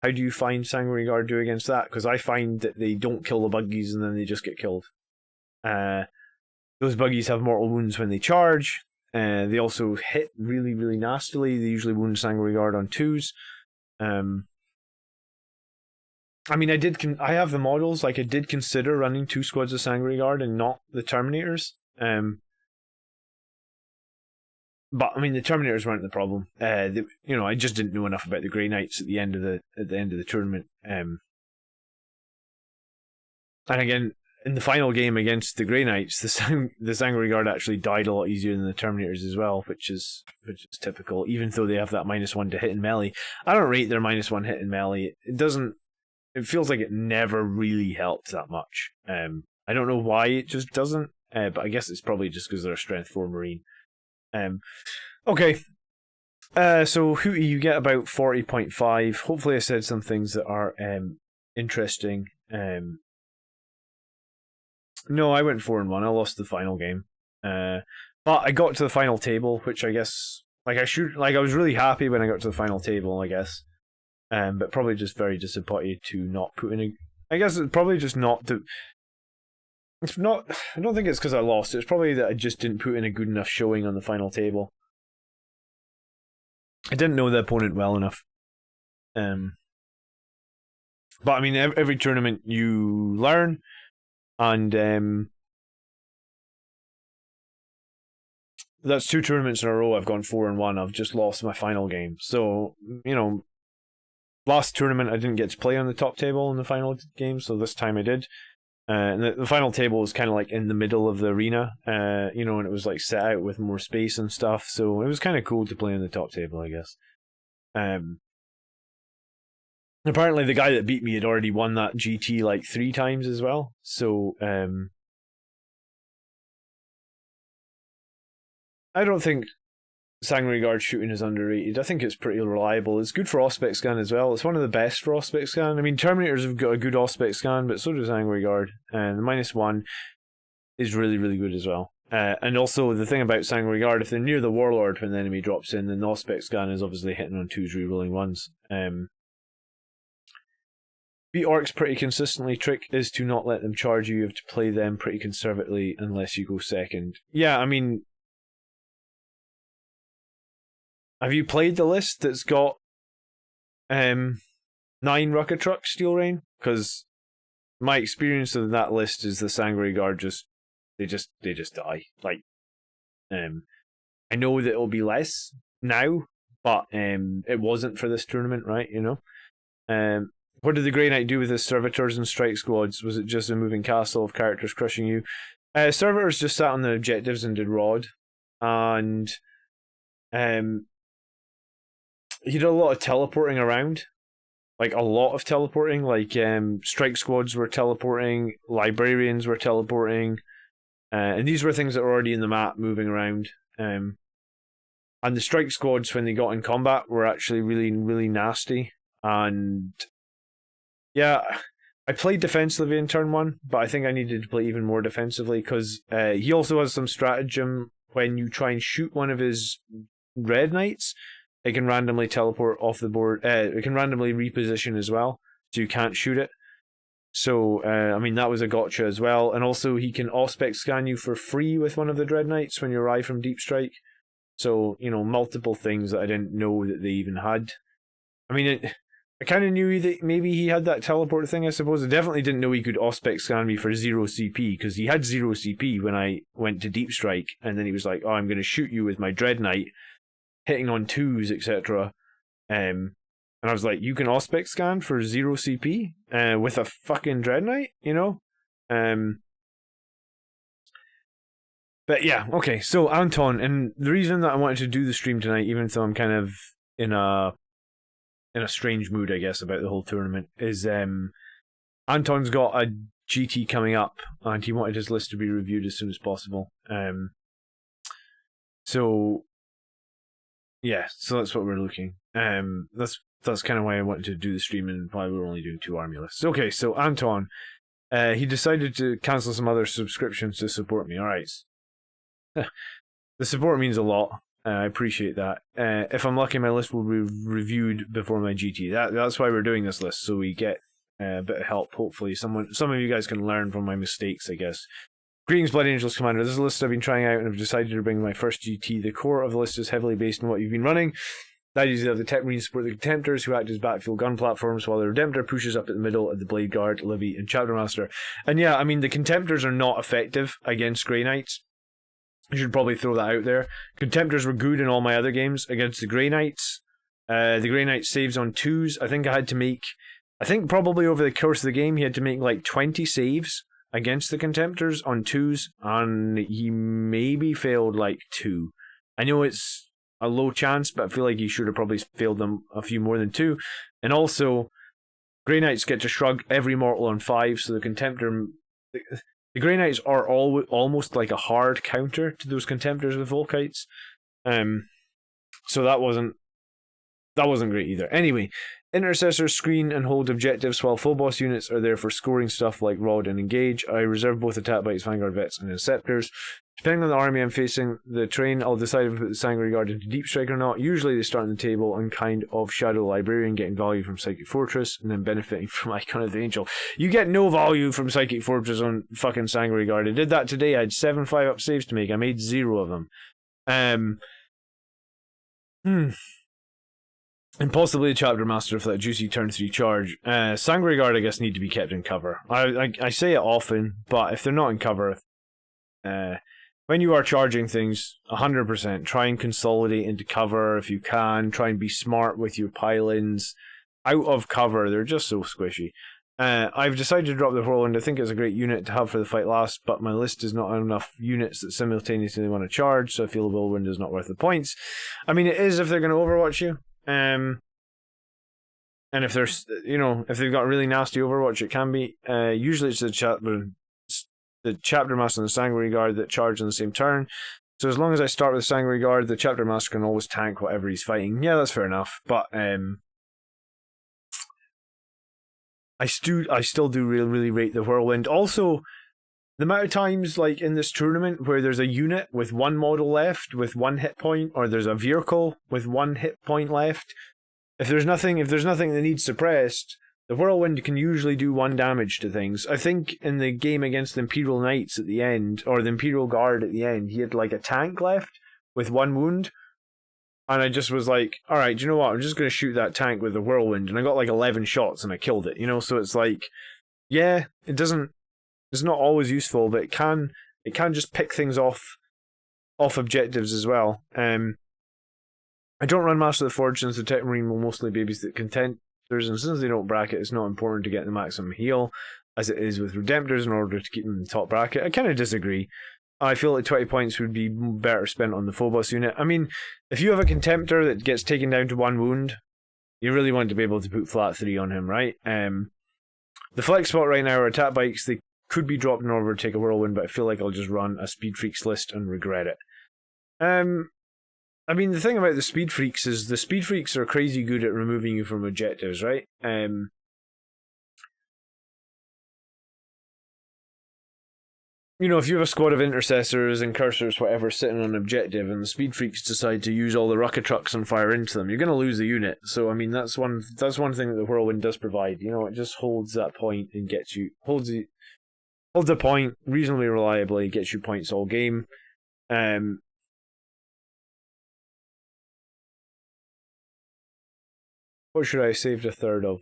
How do you find Sanguinary Guard do against that? Because I find that they don't kill the buggies and then they just get killed. Those buggies have mortal wounds when they charge. They also hit really, really nastily. They usually wound Sanguinary Guard on 2s. I mean, I have the models. Like, I did consider running 2 squads of Sanguinary Guard and not the Terminators. But I mean, the Terminators weren't the problem. You know, I just didn't know enough about the Grey Knights at the end of the tournament. And again, in the final game against the Grey Knights, the Sanguinary Guard actually died a lot easier than the Terminators as well, which is typical. Even though they have that -1 to hit in melee, I don't rate their -1 hit in melee. It doesn't. It feels like it never really helps that much. I don't know why it just doesn't, but I guess it's probably just because they're a Strength 4 Marine. Okay. So Hootie, you get about 40.5. Hopefully I said some things that are interesting. No, I went 4-1. I lost the final game. But I got to the final table, which I guess like I was really happy when I got to the final table, I guess. But probably just very disappointed to not put in a. I guess it's probably just not to. It's not. I don't think it's because I lost. It's probably that I just didn't put in a good enough showing on the final table. I didn't know the opponent well enough. But I mean, every tournament you learn, and that's 2 tournaments in a row. I've gone 4-1. I've just lost my final game. So last tournament I didn't get to play on the top table in the final game, so this time I did. And the final table was kind of like in the middle of the arena, and it was like set out with more space and stuff. So it was kind of cool to play on the top table, I guess. Apparently the guy that beat me had already won that GT like 3 times as well. So I don't think Sanguinary Guard shooting is underrated. I think it's pretty reliable. It's good for Auspex scan as well. It's one of the best for Auspex scan. I mean, Terminators have got a good Auspex scan, but so does Sanguinary Guard. And the -1 is really, really good as well. And also, the thing about Sanguinary Guard, if they're near the Warlord when the enemy drops in, then the Auspex scan is obviously hitting on 2s, rerolling 1s. Beat Orcs pretty consistently. Trick is to not let them charge you. You have to play them pretty conservatively unless you go second. Yeah, I mean, have you played the list that's got 9 Rucker Truck Steel Rain? Because my experience of that list is the Sanguinary Guard they just die. Like, I know that it'll be less now, but it wasn't for this tournament, right? What did the Grey Knight do with his servitors and strike squads? Was it just a moving castle of characters crushing you? Servitors just sat on the objectives and did Rod, and he did a lot of teleporting around, like a lot of teleporting. Like strike squads were teleporting, librarians were teleporting, and these were things that were already in the map moving around. And the strike squads, when they got in combat, were actually really, really nasty. And yeah, I played defensively in turn 1, but I think I needed to play even more defensively because he also has some stratagem when you try and shoot one of his Red Knights. It can randomly teleport off the board. It can randomly reposition as well, so you can't shoot it. So, I mean, that was a gotcha as well. And also, he can Auspex scan you for free with one of the Dread Knights when you arrive from Deep Strike. So, multiple things that I didn't know that they even had. I mean, I kind of knew that maybe he had that teleport thing, I suppose. I definitely didn't know he could Auspex scan me for 0 CP, because he had 0 CP when I went to Deep Strike, and then he was like, oh, I'm going to shoot you with my Dread Knight, hitting on 2s, etc. And I was like, you can Auspex scan for 0 CP with a fucking Dread Knight, But yeah, okay, so Anton, and the reason that I wanted to do the stream tonight, even though I'm kind of in a strange mood, I guess, about the whole tournament, is Anton's got a GT coming up, and he wanted his list to be reviewed as soon as possible. So yeah, so that's what we're looking. That's kind of why I wanted to do the stream, and why we're only doing 2 army lists. Okay, so Anton, he decided to cancel some other subscriptions to support me. All right, the support means a lot. I appreciate that. If I'm lucky, my list will be reviewed before my GT. That's why we're doing this list, so we get a bit of help. Hopefully, some of you guys can learn from my mistakes, I guess. Greetings, Blood Angels Commander. This is a list I've been trying out, and I've decided to bring my first GT. The core of the list is heavily based on what you've been running. That is, you have the Tech Marines support the Contemptors, who act as backfield gun platforms, while the Redemptor pushes up at the middle of the Blade Guard, Livy, and Chapter Master. And yeah, I mean, the Contemptors are not effective against Grey Knights. I should probably throw that out there. Contemptors were good in all my other games against the Grey Knights. The Grey Knight saves on 2s. I think probably over the course of the game, he had to make like 20 saves against the Contemptors on 2s, and he maybe failed like 2. I know it's a low chance, but I feel like he should have probably failed them a few more than 2. And also, Grey Knights get to shrug every mortal on 5, so the Contemptor... The Grey Knights are almost like a hard counter to those Contemptors with Volkites. So that wasn't that wasn't great either. Anyway, Intercessors screen and hold objectives, while full boss units are there for scoring stuff like Rod and Engage. I reserve both Attack Bikes, Vanguard Vets, and Interceptors. Depending on the army I'm facing, the terrain, I'll decide if I put the Sanguinary Guard into Deep Strike or not. Usually they start on the table and kind of Shadow Librarian, getting value from Psychic Fortress, and then benefiting from Icon of the Angel. You get no value from Psychic Fortress on fucking Sanguinary Guard. I did that today. I had 7 5-up saves to make. I made 0 of them. And possibly a Chapter Master for that juicy turn 3 charge. Sanguinary Guard, I guess, need to be kept in cover. I say it often, but if they're not in cover, when you are charging things, 100%, try and consolidate into cover if you can. Try and be smart with your pile-ins. Out of cover, they're just so squishy. I've decided to drop the Whirlwind. I think it's a great unit to have for the fight last, but my list does not have enough units that simultaneously want to charge, so I feel the Whirlwind is not worth the points. I mean, it is if they're going to Overwatch you. And if there's, if they've got a really nasty Overwatch, it can be. Usually it's the Chapter Master and the Sanguinary Guard that charge on the same turn. So as long as I start with the Sanguinary Guard, the Chapter Master can always tank whatever he's fighting. Yeah, that's fair enough. But I still do really rate the Whirlwind. Also, the amount of times, like in this tournament, where there's a unit with 1 model left with 1 hit point, or there's a vehicle with 1 hit point left. If there's nothing that needs suppressed, the Whirlwind can usually do 1 damage to things. I think in the game against the Imperial Knights at the end, or the Imperial Guard at the end, he had like a tank left with 1 wound. And I just was like, alright, do you know what? I'm just going to shoot that tank with the Whirlwind. And I got like 11 shots and I killed it, So it's like, yeah, it's not always useful, but it can just pick things off objectives as well. I don't run Master of the Forge, since the Tech Marine will mostly babysit contenders, and since they don't bracket, it's not important to get the maximum heal, as it is with Redemptors, in order to keep them in the top bracket. I kind of disagree. I feel like 20 points would be better spent on the Phobos unit. I mean, if you have a Contemptor that gets taken down to 1 wound, you really want to be able to put flat 3 on him, right? The flex spot right now are Attack Bikes. They could be dropped in order to take a Whirlwind, but I feel like I'll just run a Speed Freaks list and regret it. I mean, the thing about the Speed Freaks is the Speed Freaks are crazy good at removing you from objectives, right? If you have a squad of Intercessors and Cursors, whatever, sitting on an objective, and the Speed Freaks decide to use all the rocket trucks and fire into them, you're going to lose the unit. So, I mean, that's one thing that the Whirlwind does provide. It just holds that point and gets you... holds a point reasonably reliably, gets you points all game. What should I have saved a third of?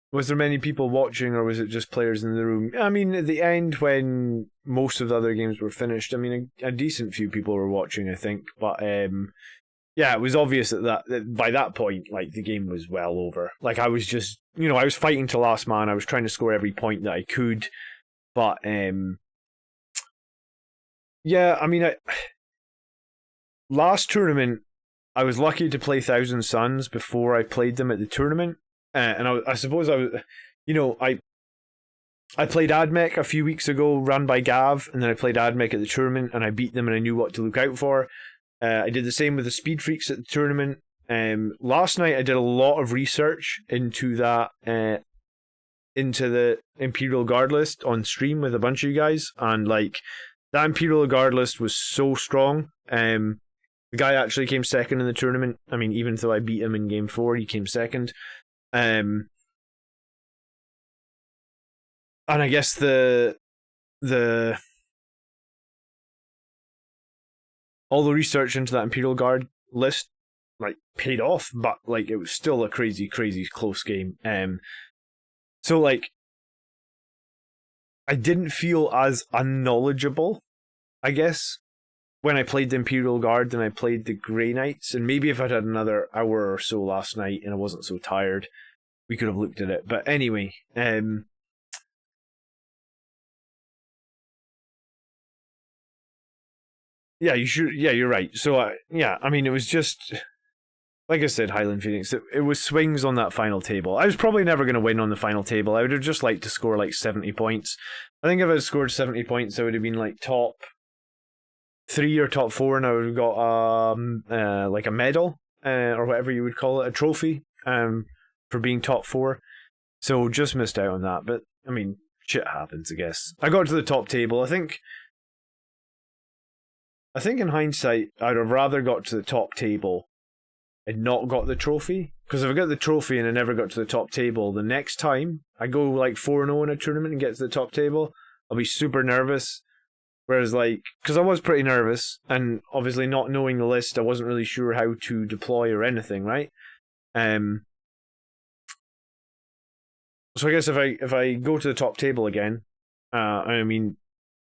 Was there many people watching, or was it just players in the room? I mean, at the end, when most of the other games were finished, I mean, a decent few people were watching, I think. But yeah, it was obvious that by that point, like, the game was well over. Like, I was just, I was fighting to last man. I was trying to score every point that I could. But yeah, I mean, last tournament, I was lucky to play Thousand Suns before I played them at the tournament. And I suppose I was, I played AdMech a few weeks ago, run by Gav, and then I played AdMech at the tournament, and I beat them, and I knew what to look out for. I did the same with the Speed Freaks at the tournament. Last night I did a lot of research into that, into the Imperial Guard list on stream with a bunch of you guys, and like that Imperial Guard list was so strong. The guy actually came second in the tournament. I mean, even though I beat him in game 4, he came second. And I guess the all the research into that Imperial Guard list like paid off, but like it was still a crazy close game. So like I didn't feel as unknowledgeable, I guess, when I played the Imperial Guard than I played the Grey Knights. And maybe if I'd had another hour or so last night and I wasn't so tired, we could have looked at it. But anyway, yeah, you should. Yeah, you're right. So yeah, I mean, it was just like I said, Highland Phoenix, it was swings on that final table. I was probably never going to win on the final table. I would have just liked to score like 70 points. I think if I had scored 70 points, I would have been like top 3 or top 4, and I would have got like a medal, or whatever you would call it, a trophy, for being top 4. So just missed out on that. But I mean, shit happens, I guess. I got to the top table. I think in hindsight, I'd have rather got to the top table and not got the trophy. Because if I got the trophy and I never got to the top table, the next time I go like 4-0 in a tournament and get to the top table, I'll be super nervous. Whereas, like, because I was pretty nervous, and obviously not knowing the list, I wasn't really sure how to deploy or anything, right? So I guess if I go to the top table again, I mean,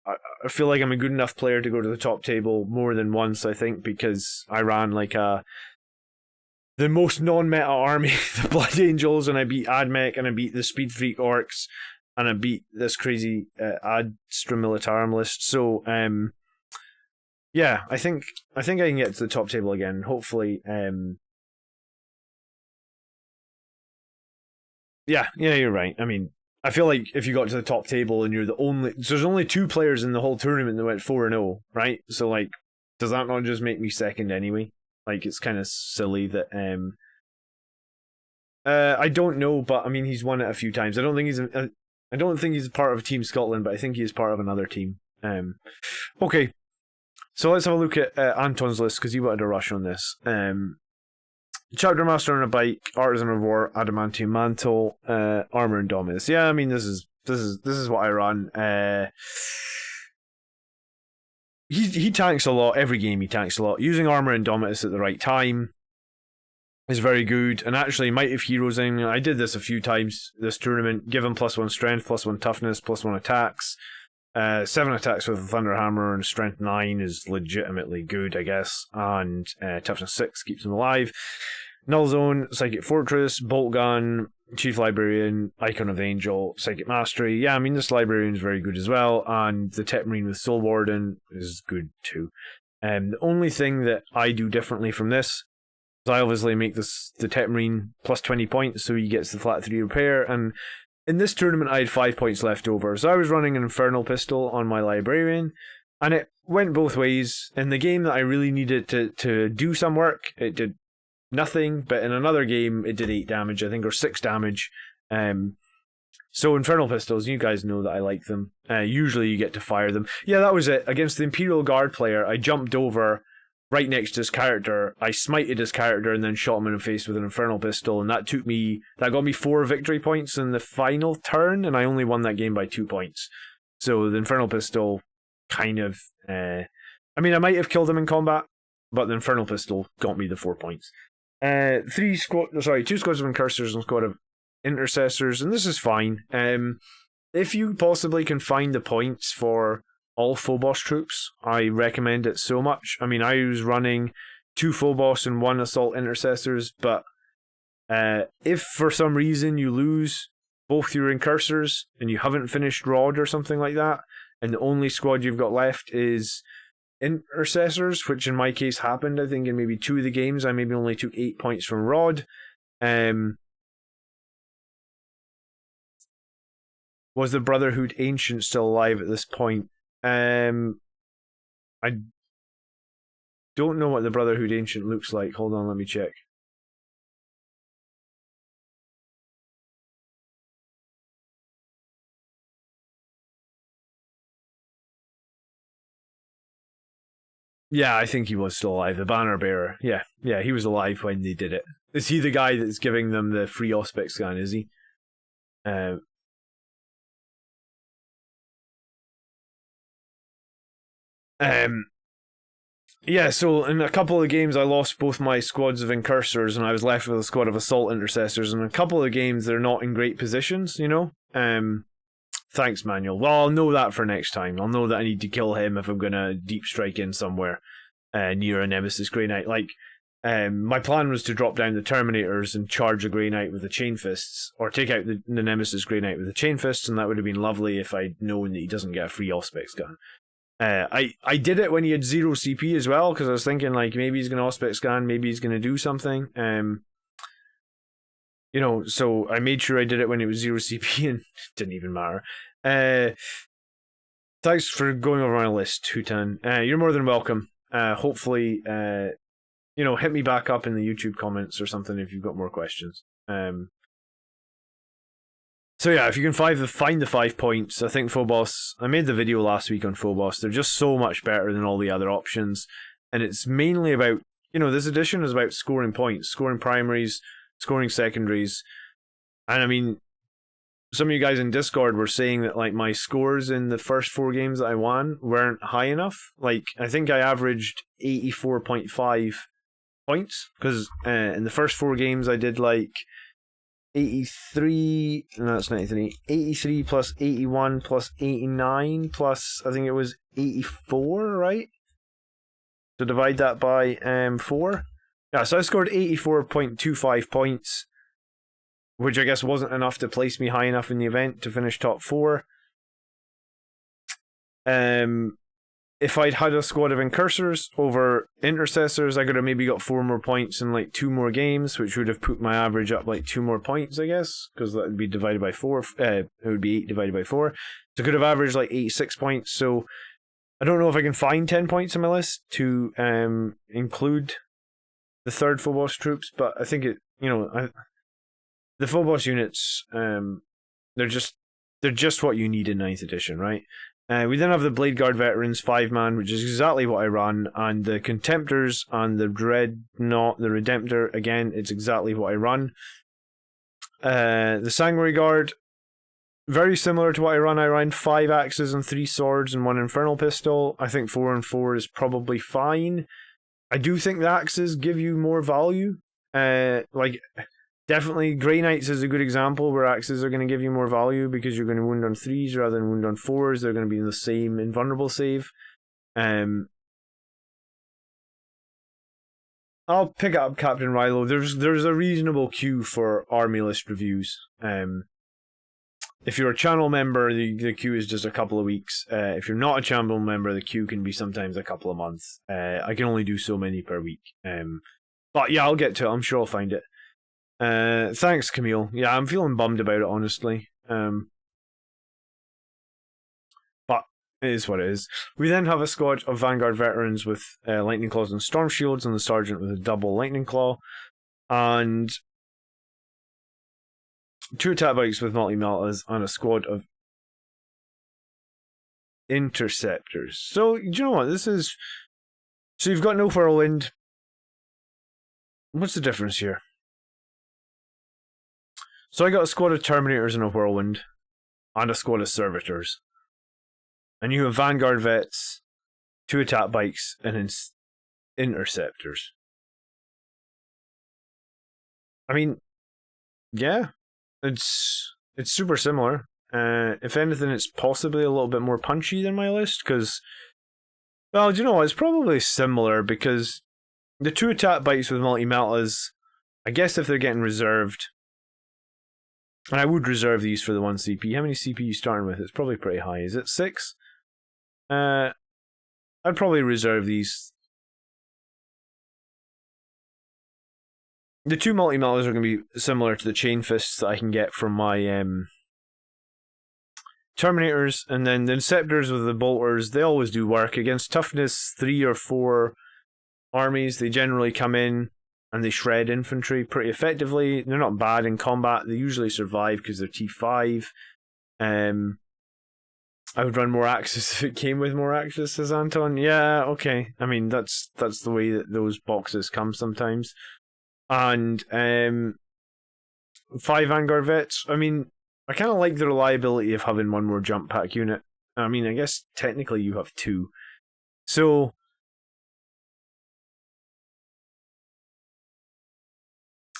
I feel like I'm a good enough player to go to the top table more than once, I think, because I ran like the most non-meta army, the Blood Angels, and I beat Admech, and I beat the Speed Freak Orcs, and I beat this crazy Astra Militarum list. So, yeah, I think I can get to the top table again. Hopefully, yeah, you're right. I mean, I feel like if you got to the top table and you're the only, so there's only 2 players in the whole tournament that went 4-0, right? So, like, does that not just make me second anyway? Like, it's kind of silly that I don't know, but I mean, he's won it a few times. I don't think he's part of Team Scotland, but I think he is part of another team. Okay, so let's have a look at Anton's list, because he wanted a rush on this. Chapter Master on a bike, Artisan of War, Adamantium Mantle, Armor and Dominus. Yeah, I mean, this is what I run. He tanks a lot. Every game he tanks a lot. Using Armor and Dominus at the right time is very good. And actually, Might of Heroes, I did this a few times this tournament. Give him +1 strength, +1 toughness, +1 attacks. 7 attacks with Thunder Hammer and strength 9 is legitimately good, I guess. And toughness 6 keeps him alive. Null Zone, Psychic Fortress, Bolt Gun, Chief Librarian, Icon of the Angel, Psychic Mastery. Yeah, I mean, this Librarian is very good as well. And the Tech Marine with Soul Warden is good too. The only thing that I do differently from this is I obviously make the Tech Marine +20 points, so he gets the flat 3 repair. And in this tournament, I had 5 points left over. So I was running an Infernal Pistol on my Librarian, and it went both ways. In the game that I really needed to do some work, it did nothing, but in another game, it did 8 damage, I think, or 6 damage. So Infernal Pistols, you guys know that I like them. Usually you get to fire them. Yeah, that was it. Against the Imperial Guard player, I jumped over right next to his character. I smited his character and then shot him in the face with an Infernal Pistol, and that got me 4 victory points in the final turn, and I only won that game by 2 points. So the Infernal Pistol kind of, I mean, I might have killed him in combat, but the Infernal Pistol got me the 4 points. 2 squads of Incursors and squad of Intercessors, and this is fine. If you possibly can find the points for all Phobos troops, I recommend it so much. I mean, I was running 2 Phobos and 1 Assault Intercessors, but if for some reason you lose both your Incursors and you haven't finished Rod or something like that, and the only squad you've got left is Intercessors, which in my case happened, I think, in maybe 2 of the games. I maybe only took 8 points from Rod. Was the Brotherhood Ancient still alive at this point? I don't know what the Brotherhood Ancient looks like. Hold on, let me check. Yeah, I think he was still alive. The Banner Bearer. Yeah, he was alive when they did it. Is he the guy that's giving them the free Auspex scan, is he? Yeah, so in a couple of games I lost both my squads of Incursors and I was left with a squad of Assault Intercessors, and in a couple of games they're not in great positions, you know? Thanks, Manuel. Well, I'll know that for next time. I'll know that I need to kill him if I'm gonna deep strike in somewhere near a Nemesis Grey Knight. Like, my plan was to drop down the Terminators and charge a Grey Knight with the Chain Fists, or take out the Nemesis Grey Knight with the Chain Fists, and that would have been lovely if I'd known that he doesn't get a free Auspex gun. I did it when he had 0 CP as well, because I was thinking like maybe he's going to Auspex scan, maybe he's going to do something. So I made sure I did it when it was 0 CP, and it didn't even matter. Thanks for going over my list, Hutan. You're more than welcome. Hopefully, hit me back up in the YouTube comments or something if you've got more questions. So yeah, if you can find the 5 points, I think Phobos, I made the video last week on Phobos, they're just so much better than all the other options, and it's mainly about, this edition is about scoring points, scoring primaries, scoring secondaries, and I mean, some of you guys in Discord were saying that like my scores in the first 4 games that I won weren't high enough. Like, I think I averaged 84.5 points, because in the first 4 games I did like 83, no, that's 93, 83 plus 81 plus 89 plus, I think it was 84, right? So divide that by 4. Yeah, so I scored 84.25 points, which I guess wasn't enough to place me high enough in the event to finish top 4. If I'd had a squad of Incursors over Intercessors, I could have maybe got 4 more points in like 2 more games, which would have put my average up like 2 more points, I guess, because that would be divided by 4. It would be 8 divided by 4. So I could have averaged like 86 points. So I don't know if I can find 10 points on my list to include the 3rd Phobos troops, but I think the Phobos units, they're just what you need in 9th edition, right? We then have the Blade Guard Veterans 5-man, which is exactly what I run, and the Contemptors and the Dreadnought, the Redemptor, again, it's exactly what I run. The Sanguinary Guard, very similar to what I run. I run 5 axes and 3 swords and 1 Infernal Pistol. I think 4 and 4 is probably fine. I do think the axes give you more value. Definitely, Grey Knights is a good example where axes are going to give you more value because you're going to wound on 3s rather than wound on 4s. They're going to be in the same invulnerable save. I'll pick up Captain Rilo. There's a reasonable queue for army list reviews. If you're a channel member, the queue is just a couple of weeks. If you're not a channel member, the queue can be sometimes a couple of months. I can only do so many per week. But yeah, I'll get to it. I'm sure I'll find it. Thanks, Camille. Yeah, I'm feeling bummed about it, honestly. But it is what it is. We then have a squad of Vanguard veterans with Lightning Claws and Storm Shields, and the Sergeant with a double Lightning Claw, and 2 attack bikes with multi-meltas, and a squad of Interceptors. So, do you know what? So you've got no Whirlwind. What's the difference here? So I got a squad of Terminators and a Whirlwind, and a squad of Servitors. And you have Vanguard Vets, 2 attack bikes, and Interceptors. I mean, yeah, it's super similar. If anything, it's possibly a little bit more punchy than my list, because, well, do you know what? It's probably similar, because the 2 attack bikes with multi-meltas, I guess if they're getting reserved, and I would reserve these for the 1 CP. How many CP are you starting with? It's probably pretty high. Is it 6? I'd probably reserve these. The 2 multi-meltas are going to be similar to the Chain Fists that I can get from my Terminators, and then the Inceptors with the Bolters, they always do work. Against toughness 3 or 4 armies, they generally come in and they shred infantry pretty effectively. They're not bad in combat. They usually survive because they're T5. I would run more axes if it came with more axes, says Anton. Yeah, okay. I mean, that's the way that those boxes come sometimes. And 5 Vanguard Vets. I mean, I kind of like the reliability of having 1 more jump pack unit. I mean, I guess technically you have 2. So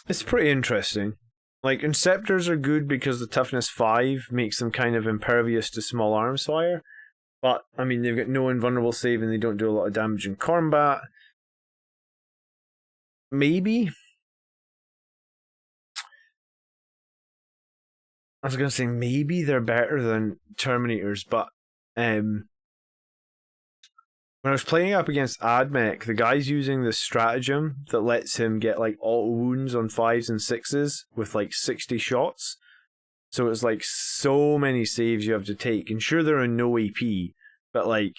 it's pretty interesting. Like, Inceptors are good because the toughness 5 makes them kind of impervious to small arms fire. But, I mean, they've got no invulnerable save and they don't do a lot of damage in combat. Maybe? I was going to say maybe they're better than Terminators, but when I was playing up against Admech, the guy's using this stratagem that lets him get like auto wounds on 5s and 6s with like 60 shots. So it's like so many saves you have to take. And sure, they're in no AP, but like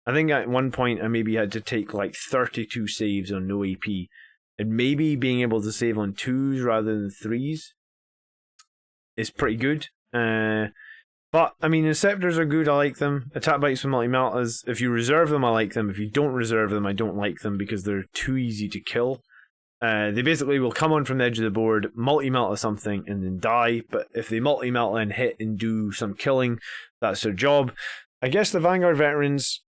I think at one point I maybe had to take like 32 saves on no AP. And maybe being able to save on 2s rather than 3s is pretty good. But, I mean, Inceptors are good, I like them. Attack Bites with multi-meltas, if you reserve them, I like them. If you don't reserve them, I don't like them because they're too easy to kill. They basically will come on from the edge of the board, multi-melta something, and then die. But if they multi-melta and hit and do some killing, that's their job. I guess the Vanguard Veterans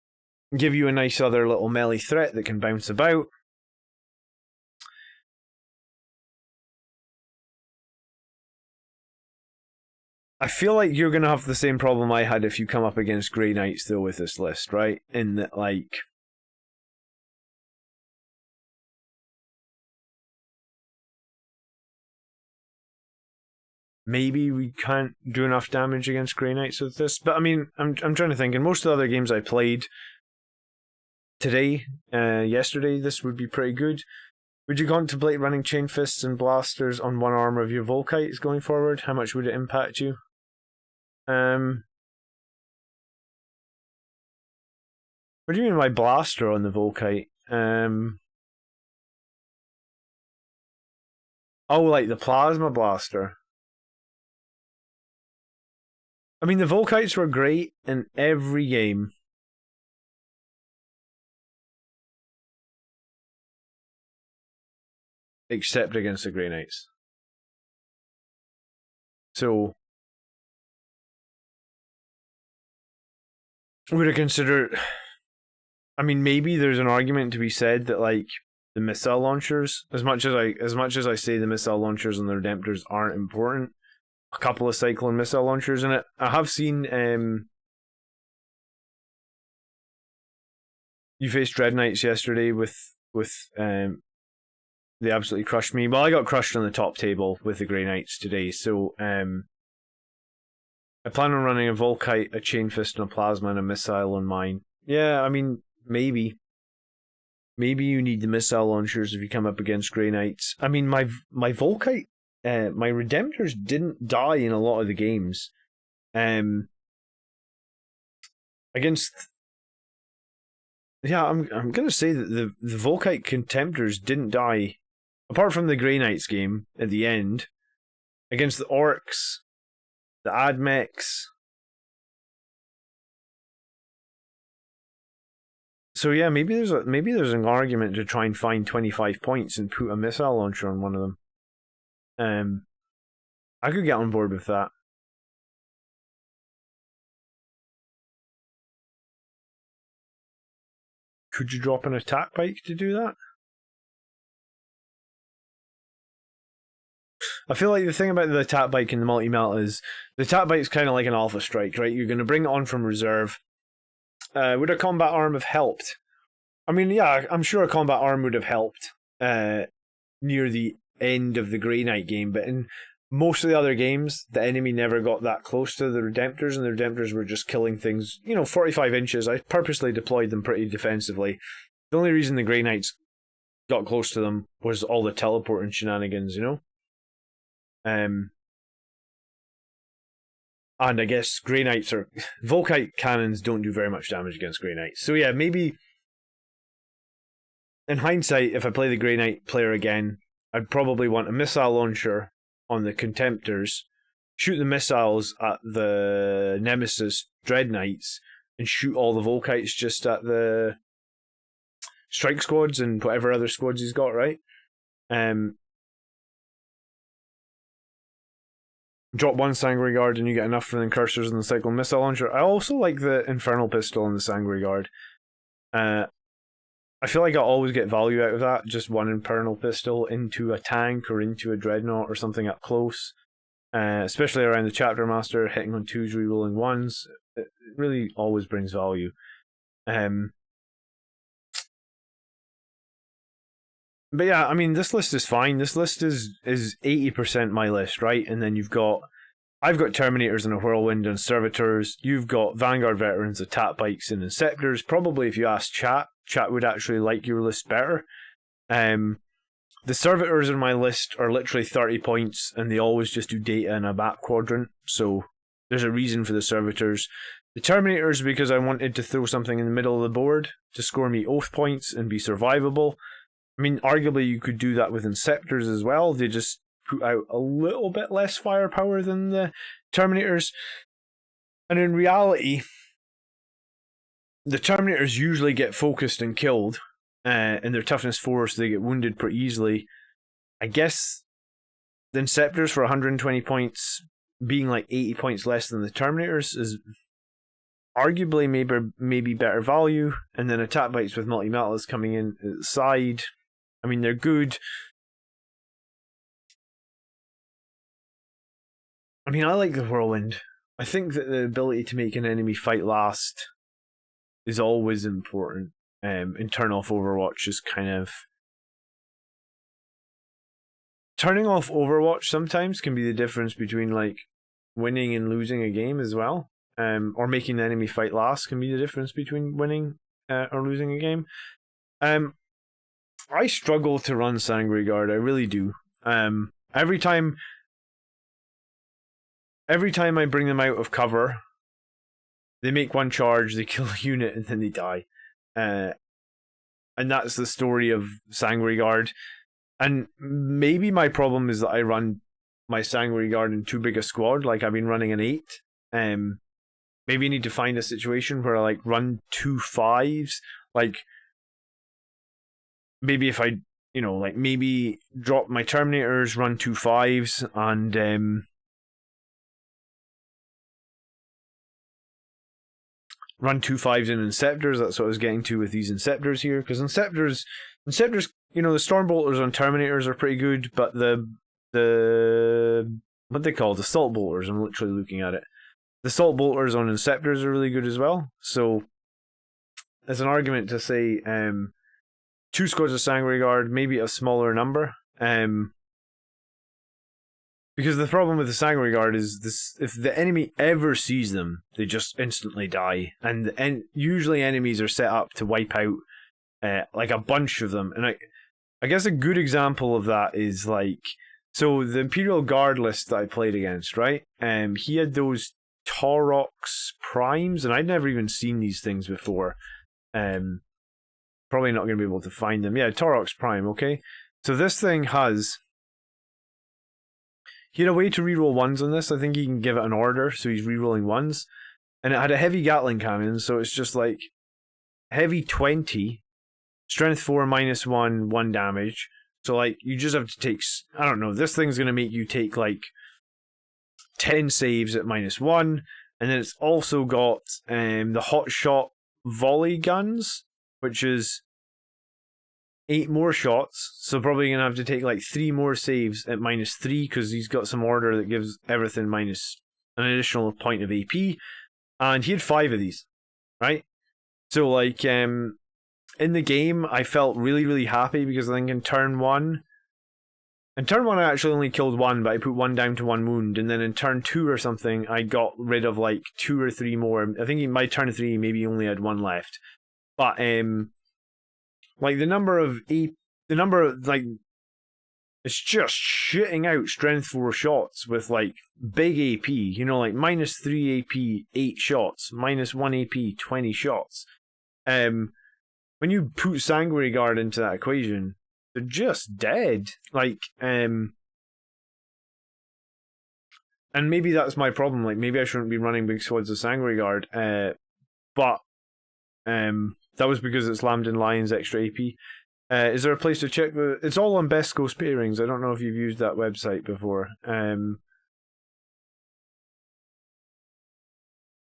give you a nice other little melee threat that can bounce about. I feel like you're going to have the same problem I had if you come up against Grey Knights, though, with this list, right? In that, like, maybe we can't do enough damage against Grey Knights with this. But, I mean, I'm trying to think. In most of the other games I played yesterday, this would be pretty good. Would you contemplate running Chain Fists and Blasters on one arm of your Volkites going forward? How much would it impact you? What do you mean by Blaster on the Volkite? Oh, like the Plasma Blaster. I mean, the Volkites were great in every game. Except against the Grey Knights. So, would I consider... I mean, maybe there's an argument to be said that, like, the missile launchers, as much as I say the missile launchers and the Redemptors aren't important, a couple of Cyclone missile launchers in it. I have seen you faced Dread Knights yesterday with they absolutely crushed me. Well, I got crushed on the top table with the Grey Knights today, so I plan on running a Volkite, a Chain Fist, and a Plasma, and a Missile on mine. Yeah, I mean, maybe. Maybe you need the Missile launchers if you come up against Grey Knights. I mean, my Volkite, my Redemptors didn't die in a lot of the games. Against... Yeah, I'm going to say that the Volkite Contemptors didn't die, apart from the Grey Knights game at the end, against the Orcs, the Admechs. So yeah, maybe there's an argument to try and find 25 points and put a missile launcher on one of them. I could get on board with that. Could you drop an attack bike to do that? I feel like the thing about the attack bike and the multi-melt is the attack bike is kind of like an alpha strike, right? You're going to bring it on from reserve. Would a combat arm have helped? I mean, yeah, I'm sure a combat arm would have helped near the end of the Grey Knight game, but in most of the other games, the enemy never got that close to the Redemptors, and the Redemptors were just killing things, 45 inches. I purposely deployed them pretty defensively. The only reason the Grey Knights got close to them was all the teleporting shenanigans, And I guess Grey Knights are... Volkite cannons don't do very much damage against Grey Knights. So yeah, maybe... In hindsight, if I play the Grey Knight player again, I'd probably want a missile launcher on the Contemptors, shoot the missiles at the Nemesis Dread Knights, and shoot all the Volkites just at the strike squads and whatever other squads he's got, right? Drop one Sanguinary Guard and you get enough for the Incursors and the Cyclone Missile Launcher. I also like the Infernal Pistol and the Sanguinary Guard. I feel like I always get value out of that. Just one Infernal Pistol into a tank or into a Dreadnought or something up close. Especially around the Chapter Master, hitting on 2s, rerolling 1s. It really always brings value. But yeah, I mean, this list is fine. This list is 80% my list, right? And then you've got I've got Terminators and a Whirlwind and Servitors. You've got Vanguard Veterans, Attack Bikes, and Inceptors. Probably if you ask chat would actually like your list better. The Servitors in my list are literally 30 points, and they always just do data in a back quadrant, so there's a reason for the Servitors. The Terminators, because I wanted to throw something in the middle of the board to score me oath points and be survivable. I mean, arguably you could do that with Inceptors as well. They just put out a little bit less firepower than the Terminators. And in reality, the Terminators usually get focused and killed, and their toughness 4, so they get wounded pretty easily. I guess the Inceptors for 120 points being like 80 points less than the Terminators is arguably maybe better value, and then Attack Bikes with multi-metals coming in at the side. I mean, they're good. I mean, I like the Whirlwind. I think that the ability to make an enemy fight last is always important. And turn off Overwatch is kind of... Turning off Overwatch sometimes can be the difference between like winning and losing a game as well. Or making the enemy fight last can be the difference between winning or losing a game. I struggle to run Sangre Guard, I really do. Every time I bring them out of cover, they make one charge, they kill a unit, and then they die. And that's the story of Sangre Guard. And maybe my problem is that I run my Sangre Guard in too big a squad, like I've been running an 8. Maybe I need to find a situation where I like run 2 5s. Like maybe if I, like maybe drop my Terminators, run 2 5s, and run 2 5s in Inceptors. That's what I was getting to with these Inceptors here, because Inceptors, the Stormbolters on Terminators are pretty good, but the what they call the Salt Bolters, I'm literally looking at it. The Salt Bolters on Inceptors are really good as well. So as an argument to say 2 squads of Sangre Guard, maybe a smaller number. Because the problem with the Sangre Guard is this: if the enemy ever sees them, they just instantly die. And usually enemies are set up to wipe out like a bunch of them. And I guess a good example of that is like, so the Imperial Guard list that I played against, right? He had those Torox Primes, and I'd never even seen these things before. Probably not going to be able to find them. Yeah, Torox Prime, okay? So this thing has... He had a way to reroll 1s on this. I think he can give it an order, so he's rerolling 1s. And it had a heavy Gatling cannon, so it's just like heavy 20, strength 4 -1, 1 damage. So like you just have to take, I don't know, this thing's going to make you take like 10 saves at -1. And then it's also got the hot shot volley guns, which is 8 more shots, so probably gonna have to take like 3 more saves at -3, because he's got some order that gives everything minus an additional point of AP, and he had 5 of these, right? So like in the game I felt really, really happy, because I think in turn 1 I actually only killed 1, but I put 1 down to 1 wound, and then in turn 2 or something I got rid of like 2 or 3 more. I think in my turn 3 maybe he only had 1 left, but like the number of like, it's just shitting out strength 4 shots with like big AP, like -3 AP 8 shots, -1 AP 20 shots. When you put Sangre Guard into that equation, they're just dead. Like and maybe that's my problem. Like maybe I shouldn't be running big squads of Sangre Guard, but that was because it's Lambden Lion's extra AP. Is there a place to check the... It's all on Best Coast Pairings. I don't know if you've used that website before. Let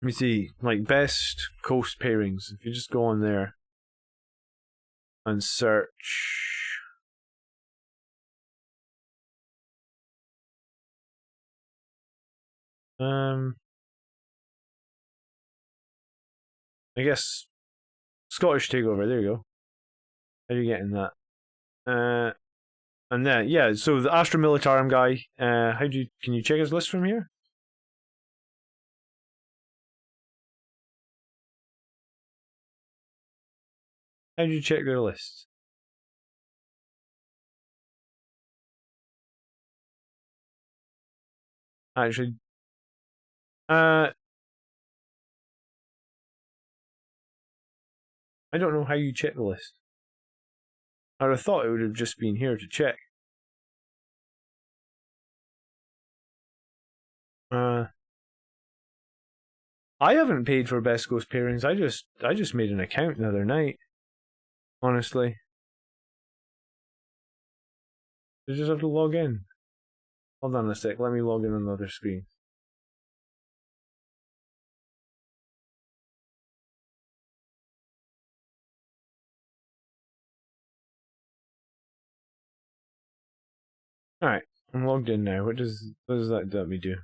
me see. Like Best Coast Pairings. If you just go on there and search... I guess... Scottish Takeover, there you go. How are you getting that? And then, yeah, so the Astra Militarum guy, can you check his list from here? How did you check their lists? Actually, I don't know how you check the list. I would have thought it would have just been here to check. I haven't paid for Best Ghost pairings. I just made an account the other night. Honestly, I just have to log in. Hold on a sec. Let me log in on the other screen. All right, I'm logged in now. What does that let me do?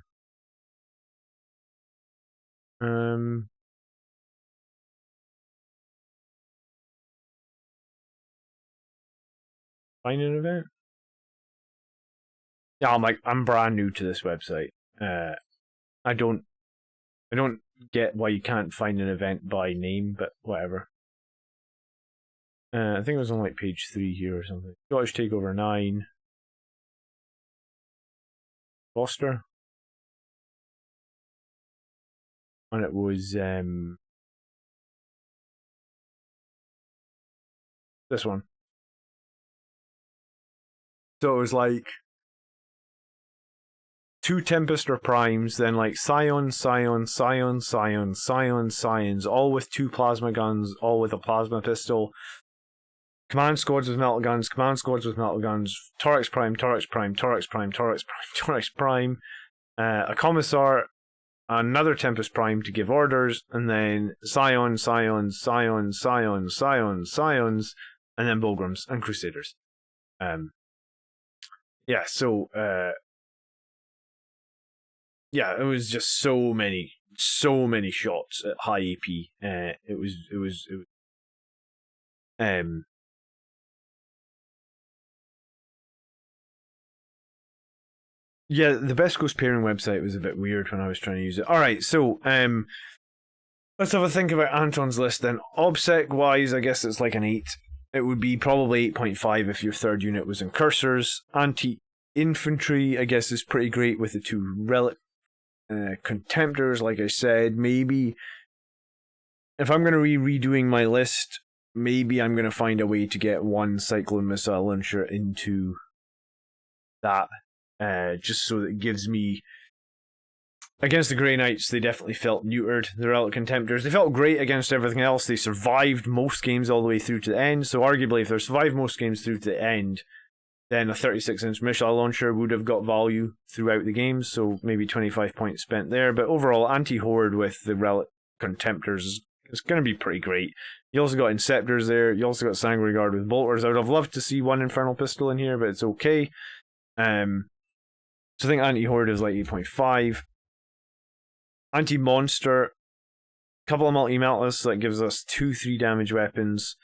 Find an event. Yeah, I'm brand new to this website. I don't get why you can't find an event by name, but whatever. I think it was on like page 3 here or something. Scottish Takeover 9. Roster. And it was this one. So it was like 2 Tempester Primes, then like Scions, all with 2 plasma guns, all with a plasma pistol. Command squads with metal guns, Torox Prime, a Commissar, another Tempest Prime to give orders, and then Scions, and then Bulgrams and Crusaders. Yeah, so yeah, it was just so many shots at high AP. It was yeah, the Best Ghost pairing website was a bit weird when I was trying to use it. Alright, so let's have a think about Anton's list then. OBSEC wise, I guess it's like an 8. It would be probably 8.5 if your third unit was Incursors. Anti-infantry, I guess, is pretty great with the 2 relic contemptors, like I said. Maybe if I'm going to be redoing my list, maybe I'm going to find a way to get 1 Cyclone Missile Launcher into that. Just so that it gives me... Against the Grey Knights, they definitely felt neutered. The Relic Contemptors, they felt great against everything else. They survived most games all the way through to the end, so arguably if they survived most games through to the end, then a 36-inch missile launcher would have got value throughout the games, so maybe 25 points spent there. But overall, anti-horde with the Relic Contemptors is going to be pretty great. You also got Inceptors there, you also got Sanguinary Guard with bolters. I would have loved to see 1 Infernal Pistol in here, but it's okay. So I think anti-horde is like 8.5. Anti-monster, couple of multi-meltas that gives us 2 3 damage weapons.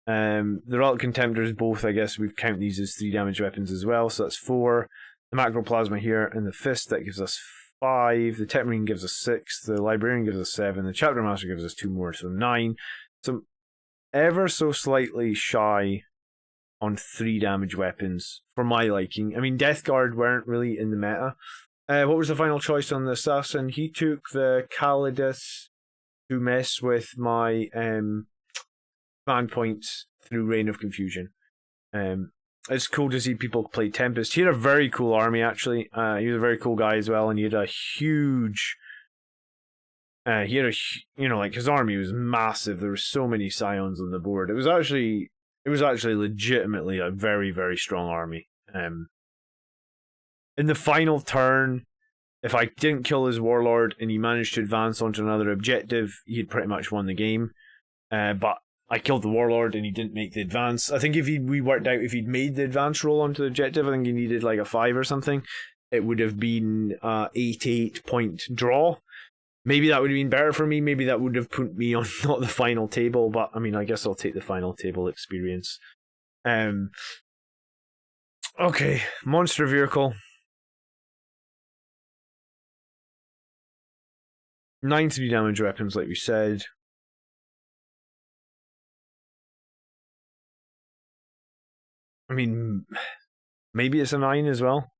The Relic Contemptors both, I guess we count these as 3 damage weapons as well, so that's 4. The Macroplasma here and the Fist, that gives us 5. The Tech Marine gives us 6. The Librarian gives us 7. The Chapter Master gives us 2 more, so 9. So ever so slightly shy on 3 damage weapons for my liking. I mean, Death Guard weren't really in the meta. What was the final choice on the Assassin? He took the Calidus to mess with my command points through Reign of Confusion. It's cool to see people play Tempest. He had a very cool army, actually. He was a very cool guy as well, and he had a huge... his army was massive. There were so many Scions on the board. It was actually legitimately a very, very strong army. In the final turn, if I didn't kill his Warlord and he managed to advance onto another objective, he had pretty much won the game. But I killed the Warlord and he didn't make the advance. I think we worked out if he'd made the advance roll onto the objective, I think he needed like a 5 or something. It would have been a 8 point draw. Maybe that would have been better for me. Maybe that would have put me on not the final table, but I mean, I guess I'll take the final table experience. Okay, monster vehicle. 9 3 damage weapons, like we said. I mean, maybe it's a 9 as well.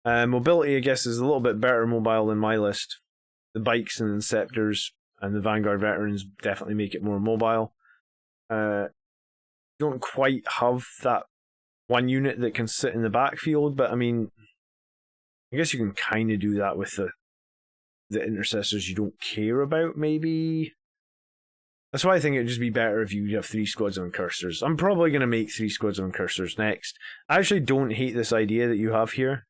Mobility, I guess, is a little bit better mobile than my list. The bikes and Inceptors and the Vanguard veterans definitely make it more mobile. Don't quite have that one unit that can sit in the backfield, but I mean, I guess you can kind of do that with the Intercessors you don't care about, maybe. That's why I think it'd just be better if you have 3 squads of Incursors. I'm probably going to make 3 squads of Incursors next. I actually don't hate this idea that you have here.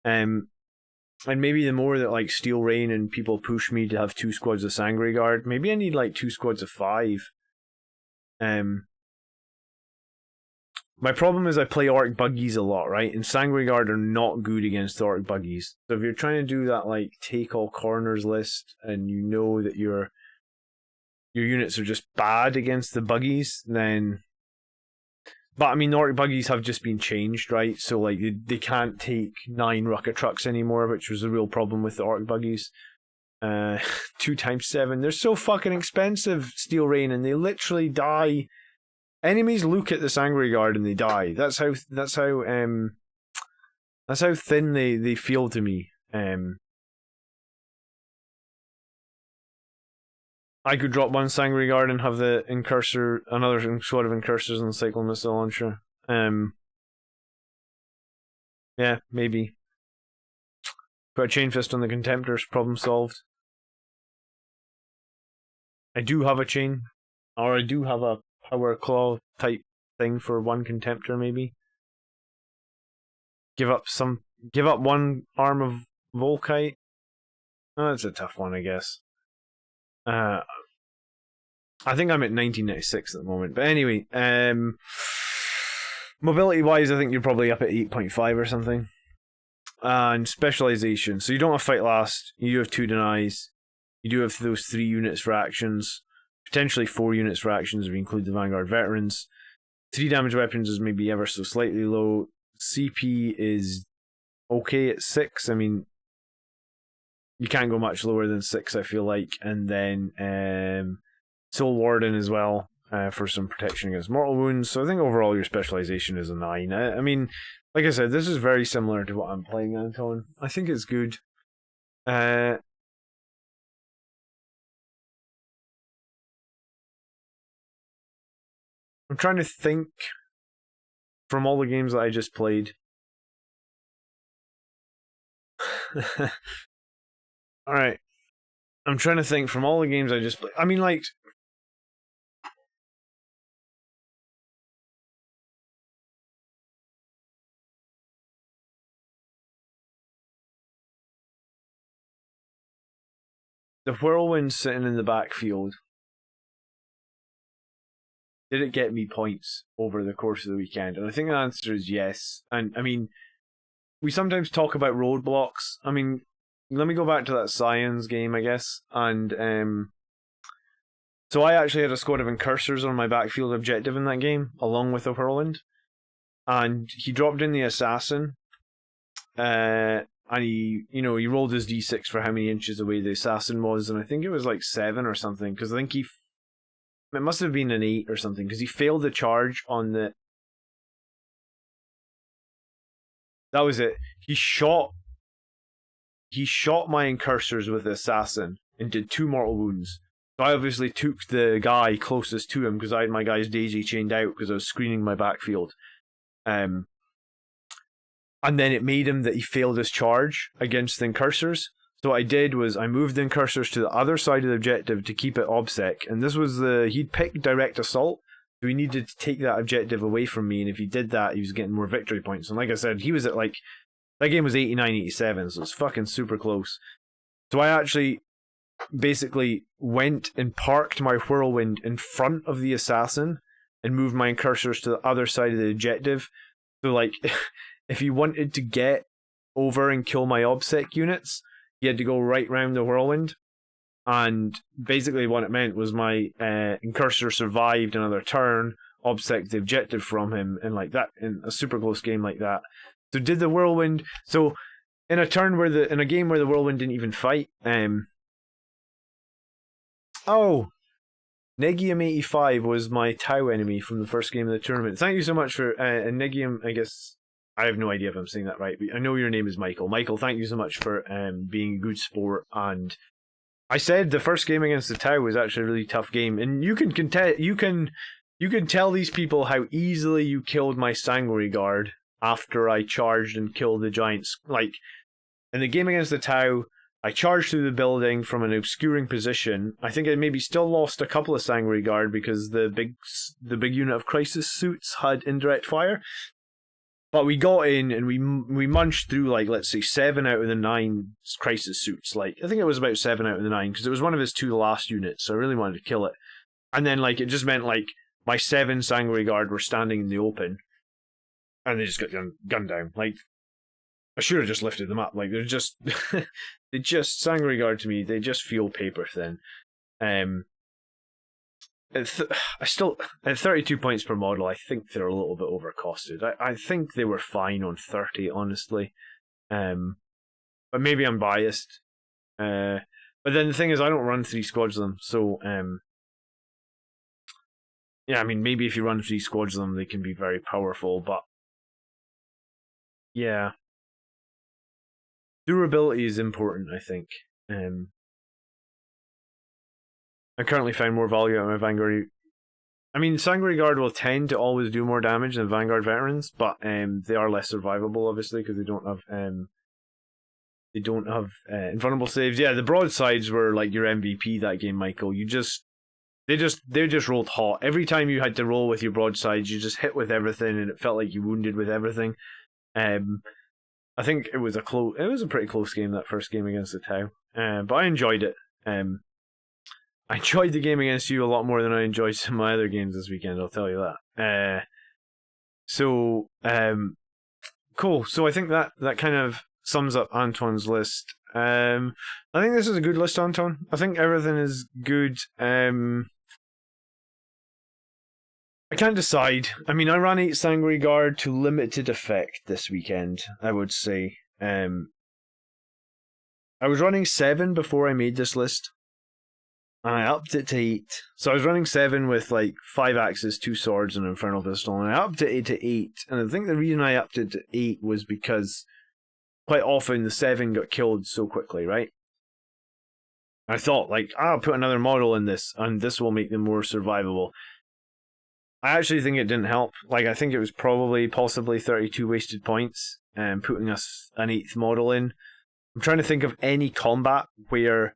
And maybe the more that like Steel Rain and people push me to have 2 squads of Sangre Guard, maybe I need like 2 squads of 5. My problem is I play Orc Buggies a lot, right? And Sangre Guard are not good against Orc Buggies. So if you're trying to do that like take all corners list and you know that your units are just bad against the Buggies, then... But I mean, Orc Buggies have just been changed, right? So like they can't take 9 rocket trucks anymore, which was a real problem with the Orc Buggies. 2 times 7. They're so fucking expensive, Steel Rain, and they literally die. Enemies look at the Sangre Guard and they die. That's how thin they feel to me. I could drop 1 Sangre Guard and have the Incursor, another squad of Incursors and the Cyclone Missile Launcher. Yeah, maybe. Put a Chain Fist on the Contemptors, problem solved. I do have a Chain, or I do have a Power Claw type thing for 1 Contemptor, maybe. Give up 1 Arm of Volkite. Oh, that's a tough one, I guess. I think I'm at 1996 at the moment. But anyway, mobility-wise, I think you're probably up at 8.5 or something. And specialization. So you don't have Fight Last. You do have 2 Denies. You do have those 3 units for actions. Potentially 4 units for actions if you include the Vanguard veterans. 3 damage weapons is maybe ever so slightly low. CP is okay at 6. I mean, you can't go much lower than 6, I feel like. And then Soul Warden as well, for some protection against mortal wounds. So I think overall your specialization is a 9. I mean, like I said, this is very similar to what I'm playing, Anton. I think it's good. I'm trying to think from all the games that I just played. Alright. I'm trying to think from all the games I just played. I mean, like... The Whirlwind sitting in the backfield. Did it get me points over the course of the weekend? And I think the answer is yes. And, I mean, we sometimes talk about roadblocks. I mean, let me go back to that Science game, I guess. And, so I actually had a squad of Incursors on my backfield objective in that game, along with a Whirlwind. And he dropped in the Assassin. And he rolled his d6 for how many inches away the Assassin was. And I think it was like 7 or something. Because I think it must have been an 8 or something, because he failed the charge on the... That was it. He shot my Incursors with the Assassin and did 2 mortal wounds. So I obviously took the guy closest to him, because I had my guy's daisy chained out, because I was screening my backfield. And then it made him that he failed his charge against the Incursors. So what I did was I moved the Incursors to the other side of the objective to keep it OBSEC. And this was he'd picked direct assault, so he needed to take that objective away from me. And if he did that, he was getting more victory points. And like I said, he was at like, that game was 89-87, so it's fucking super close. So I actually basically went and parked my Whirlwind in front of the Assassin and moved my Incursors to the other side of the objective. So like, if he wanted to get over and kill my OBSEC units, he had to go right round the Whirlwind. And basically what it meant was my Incursor survived another turn, OBSEC the objective from him, and like that, in a super close game like that. So did the Whirlwind... So in a game where the Whirlwind didn't even fight... Oh! Negium85 was my Tau enemy from the first game of the tournament. Thank you so much for Negium. I guess I have no idea if I'm saying that right, but I know your name is Michael. Michael, thank you so much for being a good sport. And I said the first game against the Tau was actually a really tough game, and you can tell these people how easily you killed my Sanguinary Guard after I charged and killed the giants. Like in the game against the Tau, I charged through the building from an obscuring position. I think I maybe still lost a couple of Sanguinary Guard because the big unit of crisis suits had indirect fire. But we got in and we munched through, like, let's say 7 out of the 9 crisis suits. Like, I think it was about 7 out of the 9 because it was one of his 2 last units, so I really wanted to kill it. And then, like, it just meant, like, my 7 Sanguinary Guard were standing in the open and they just got gunned down. Like, I should have just lifted them up. Like, they're just they just Sanguinary Guard to me, they just feel paper thin. I still, at 32 points per model, I think they're a little bit overcosted. I think they were fine on 30, honestly. But maybe I'm biased. But then the thing is, I don't run 3 squads of them, so yeah, I mean, maybe if you run 3 squads of them, they can be very powerful, but yeah. Durability is important, I think. I currently find more value out of my Vanguard. I mean, Sanguinary Guard will tend to always do more damage than Vanguard veterans, but they are less survivable, obviously, because they don't have invulnerable saves. Yeah, the broadsides were like your MVP that game, Michael. They just rolled hot. Every time you had to roll with your broadsides, you just hit with everything, and it felt like you wounded with everything. I think it was a pretty close game, that first game against the Tau. But I enjoyed it. I enjoyed the game against you a lot more than I enjoyed some of my other games this weekend, I'll tell you that. Cool. So I think that kind of sums up Antoine's list. I think this is a good list, Anton. I think everything is good. I can't decide. I mean, I ran 8 Sanguinary Guard to limited effect this weekend, I would say. I was running 7 before I made this list. And I upped it to 8. So I was running 7 with like 5 axes, 2 swords, and an Infernal Pistol, and I upped it to 8. And I think the reason I upped it to 8 was because quite often the 7 got killed so quickly, right? I thought, like, I'll put another model in this, and this will make them more survivable. I actually think it didn't help. Like, I think it was possibly 32 wasted points, putting us an 8th model in. I'm trying to think of any combat where,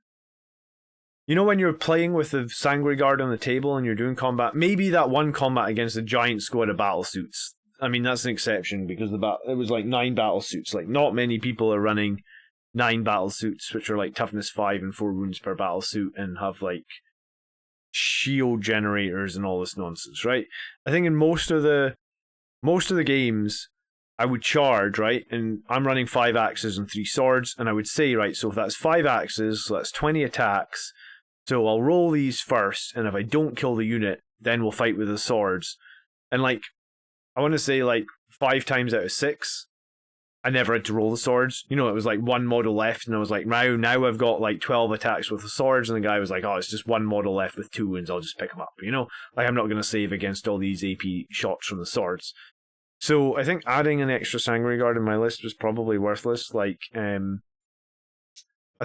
you know, when you're playing with the Sanguinary Guard on the table and you're doing combat, maybe that one combat against a giant squad of battlesuits. I mean, that's an exception because it was like 9 battlesuits. Like, not many people are running 9 battlesuits, which are like toughness 5 and 4 wounds per battlesuit, and have like shield generators and all this nonsense, right? I think in most of the games, I would charge, right? And I'm running 5 axes and 3 swords, and I would say, right, so if that's 5 axes, so that's 20 attacks. So I'll roll these first, and if I don't kill the unit, then we'll fight with the swords. And like, I want to say like 5 times out of 6, I never had to roll the swords. You know, it was like 1 model left, and I was like, now I've got like 12 attacks with the swords, and the guy was like, oh, it's just 1 model left with 2 wounds, I'll just pick them up. You know, like, I'm not going to save against all these AP shots from the swords. So I think adding an extra Sanguinary Guard in my list was probably worthless. Like, I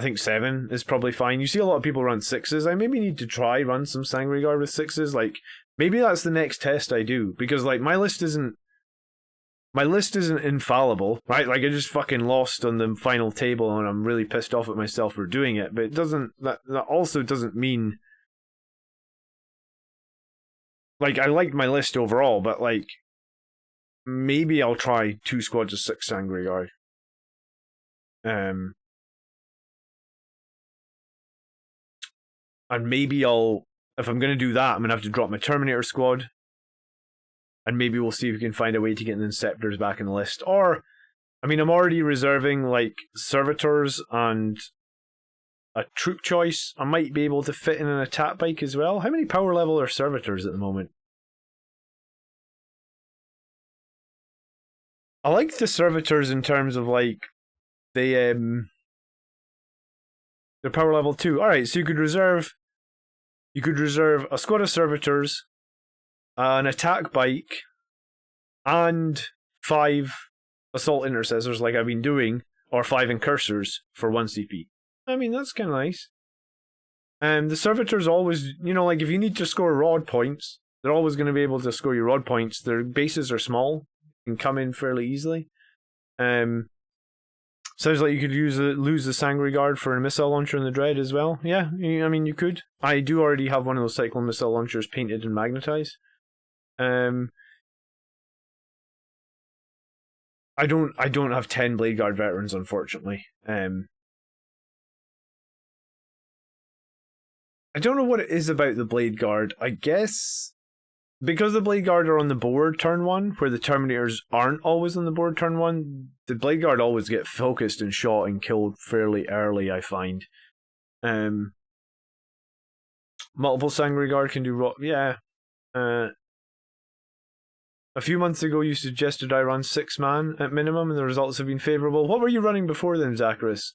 think 7 is probably fine. You see a lot of people run 6s. I maybe need to run some Sanguinary Guard with 6s. Like, maybe that's the next test I do, because like my list isn't infallible, right? Like, I just fucking lost on the final table, and I'm really pissed off at myself for doing it. But that also doesn't mean, like, I liked my list overall, but like, maybe I'll try 2 squads of 6 Sanguinary Guard. And maybe if I'm going to do that, I'm going to have to drop my Terminator squad. And maybe we'll see if we can find a way to get the Inceptors back in the list. Or, I mean, I'm already reserving, like, Servitors and a troop choice. I might be able to fit in an attack bike as well. How many power level are Servitors at the moment? I like the Servitors in terms of, like, they're power level 2. Alright, so you could you could reserve a squad of servitors, an attack bike, and 5 assault intercessors like I've been doing, or 5 incursors for 1 CP. I mean, that's kind of nice. The servitors always, like if you need to score rod points, they're always going to be able to score your rod points. Their bases are small, can come in fairly easily. Sounds like you could lose the Sangry Guard for a missile launcher in the Dread as well. Yeah, I mean, you could. I do already have one of those Cyclone missile launchers painted and magnetized. I don't have 10 Blade Guard veterans, unfortunately. I don't know what it is about the Blade Guard. I guess because the Blade Guard are on the board turn 1, where the Terminators aren't always on the board turn 1, the Blade Guard always get focused and shot and killed fairly early, I find. Multiple Sangry Guard can do yeah. A few months ago you suggested I run 6-man at minimum, and the results have been favourable. What were you running before then, Zacharias?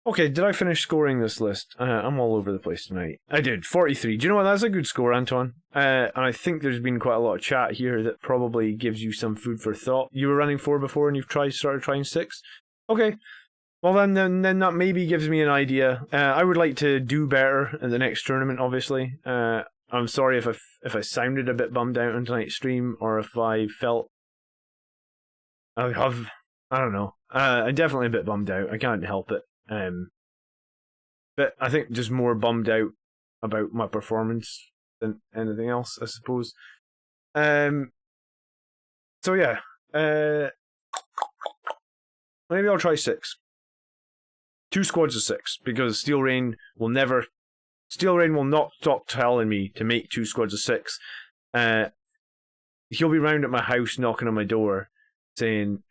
Okay, did I finish scoring this list? I'm all over the place tonight. I did, 43. Do you know what? That's a good score, Anton. And I think there's been quite a lot of chat here that probably gives you some food for thought. You were running 4 before and you've started trying 6? Okay. Well, then that maybe gives me an idea. I would like to do better in the next tournament, obviously. I'm sorry if I sounded a bit bummed out on tonight's stream, or if I felt... I don't know. I'm definitely a bit bummed out. I can't help it. But I think just more bummed out about my performance than anything else, I suppose. So yeah, maybe I'll try 6. 2 squads of 6, because Steel Rain will not stop telling me to make 2 squads of 6. He'll be round at my house knocking on my door saying,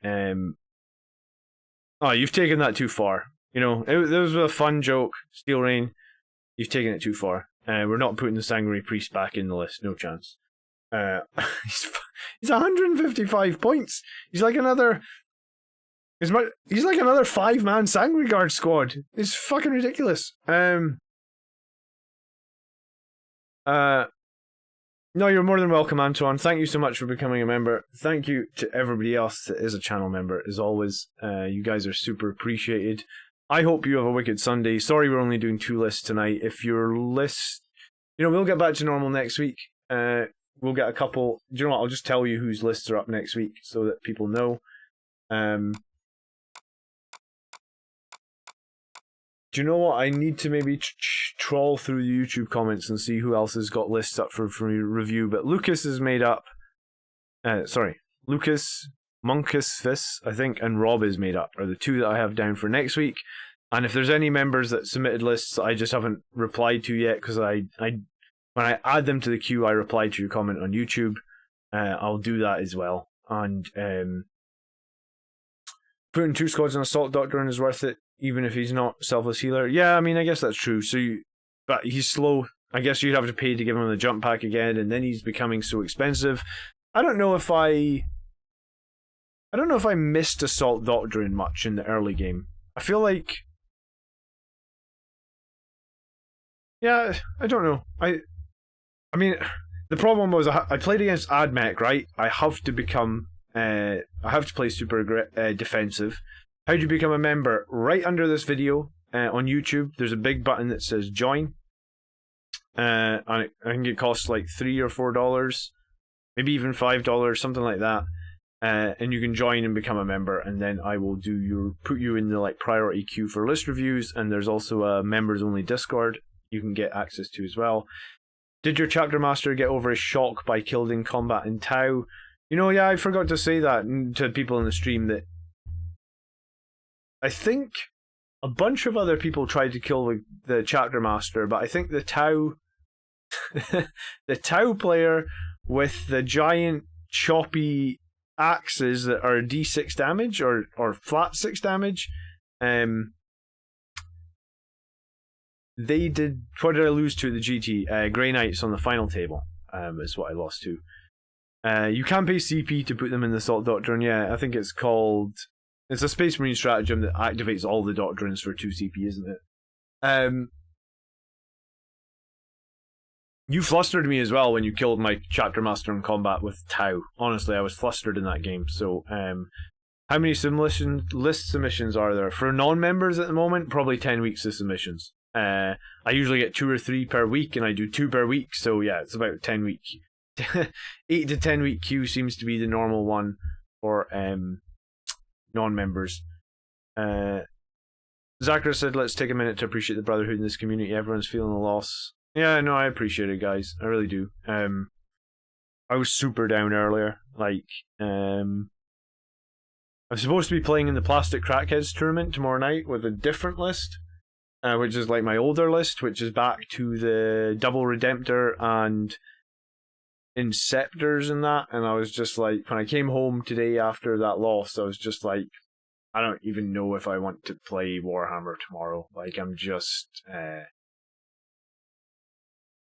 "Oh, you've taken that too far. It was a fun joke, Steel Rain. You've taken it too far. We're not putting the Sangry Priest back in the list. No chance." He's 155 points. He's like another 5-man Sangry Guard squad. It's fucking ridiculous. No, you're more than welcome, Antoine. Thank you so much for becoming a member. Thank you to everybody else that is a channel member, as always. You guys are super appreciated. I hope you have a wicked Sunday. Sorry we're only doing 2 lists tonight. If your list... we'll get back to normal next week. We'll get a couple... Do you know what? I'll just tell you whose lists are up next week so that people know. Do you know what? I need to maybe trawl through the YouTube comments and see who else has got lists up for review. But Lucas is made up. Lucas, Monkus, I think, and Rob is made up, are the 2 that I have down for next week. And if there's any members that submitted lists I just haven't replied to yet, because when I add them to the queue, I reply to your comment on YouTube. I'll do that as well. And putting 2 squads on Assault Doctrine is worth it, even if he's not Selfless Healer. Yeah, I mean, I guess that's true. But he's slow. I guess you'd have to pay to give him the jump pack again, and then he's becoming so expensive. I don't know if I missed Assault Doctrine much in the early game. I feel like... Yeah, I don't know. I mean, the problem was I played against AdMech, right? I have to play super defensive. How do you become a member? Right under this video on YouTube, there's a big button that says join. And I think it costs like $3 or $4, maybe even $5, something like that. And you can join and become a member, and then I will put you in the priority queue for list reviews. And there's also a members only Discord you can get access to as well. Did your chapter master get over his shock by killed in combat in Tau? Yeah, I forgot to say that to people in the stream, that I think a bunch of other people tried to kill the chapter master, but I think the Tau the Tau player with the giant choppy axes that are D6 damage or flat 6 damage, they did... What did I lose to the GT? Grey Knights on the final table is what I lost to. You can pay CP to put them in the Assault Doctrine. Yeah, I think it's called It's a Space Marine stratagem that activates all the doctrines for 2 CP, isn't it? You flustered me as well when you killed my chapter master in combat with Tau. Honestly, I was flustered in that game. So, how many list submissions are there? For non-members at the moment, probably 10 weeks of submissions. I usually get 2 or 3 per week, and I do 2 per week, so yeah, it's about 10 week. 8 to 10 week queue seems to be the normal one for non-members. Zachary said, let's take a minute to appreciate the brotherhood in this community. Everyone's feeling the loss. Yeah, no, I appreciate it, guys. I really do. I was super down earlier. Like, I'm supposed to be playing in the Plastic Crackheads tournament tomorrow night with a different list, which is like my older list, which is back to the Double Redemptor and Inceptors and that. And I was just like, when I came home today after that loss, I was just like, I don't even know if I want to play Warhammer tomorrow. Like, I'm just...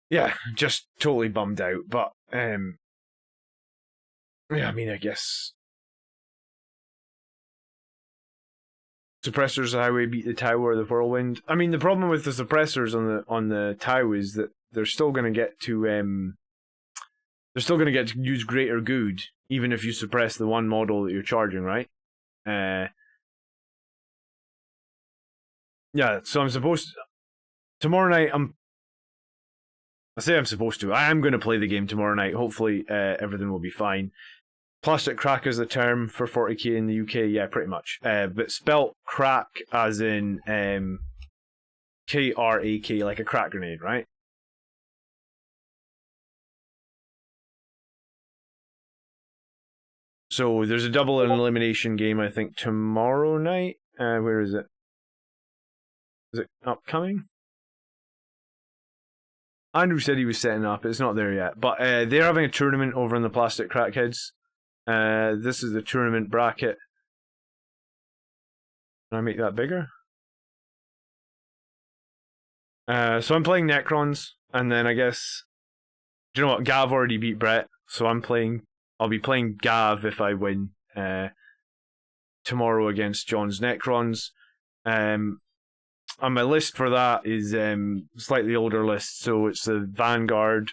yeah, just totally bummed out. But, yeah, I mean, I guess... Suppressors are how we beat the Tau or the Whirlwind. I mean, the problem with the suppressors on the Tau is that they're still going to get to... they're still going to get to use Greater Good, even if you suppress the one model that you're charging, right? Yeah, so I'm supposed to... Tomorrow night, I say I'm supposed to. I am going to play the game tomorrow night. Hopefully, everything will be fine. Plastic crack is the term for 40k in the UK. Yeah, pretty much. But spelt crack as in K-R-A-K, like a crack grenade, right? So there's a double elimination game, I think, tomorrow night. Where is it? Is it upcoming? Andrew said he was setting up. It's not there yet. But they're having a tournament over in the Plastic Crackheads. This is the tournament bracket. Can I make that bigger? So I'm playing Necrons. And then I guess... Do you know what? Gav already beat Brett. So I'll be playing Gav if I win tomorrow against John's Necrons. And my list for that is slightly older list, so it's the Vanguard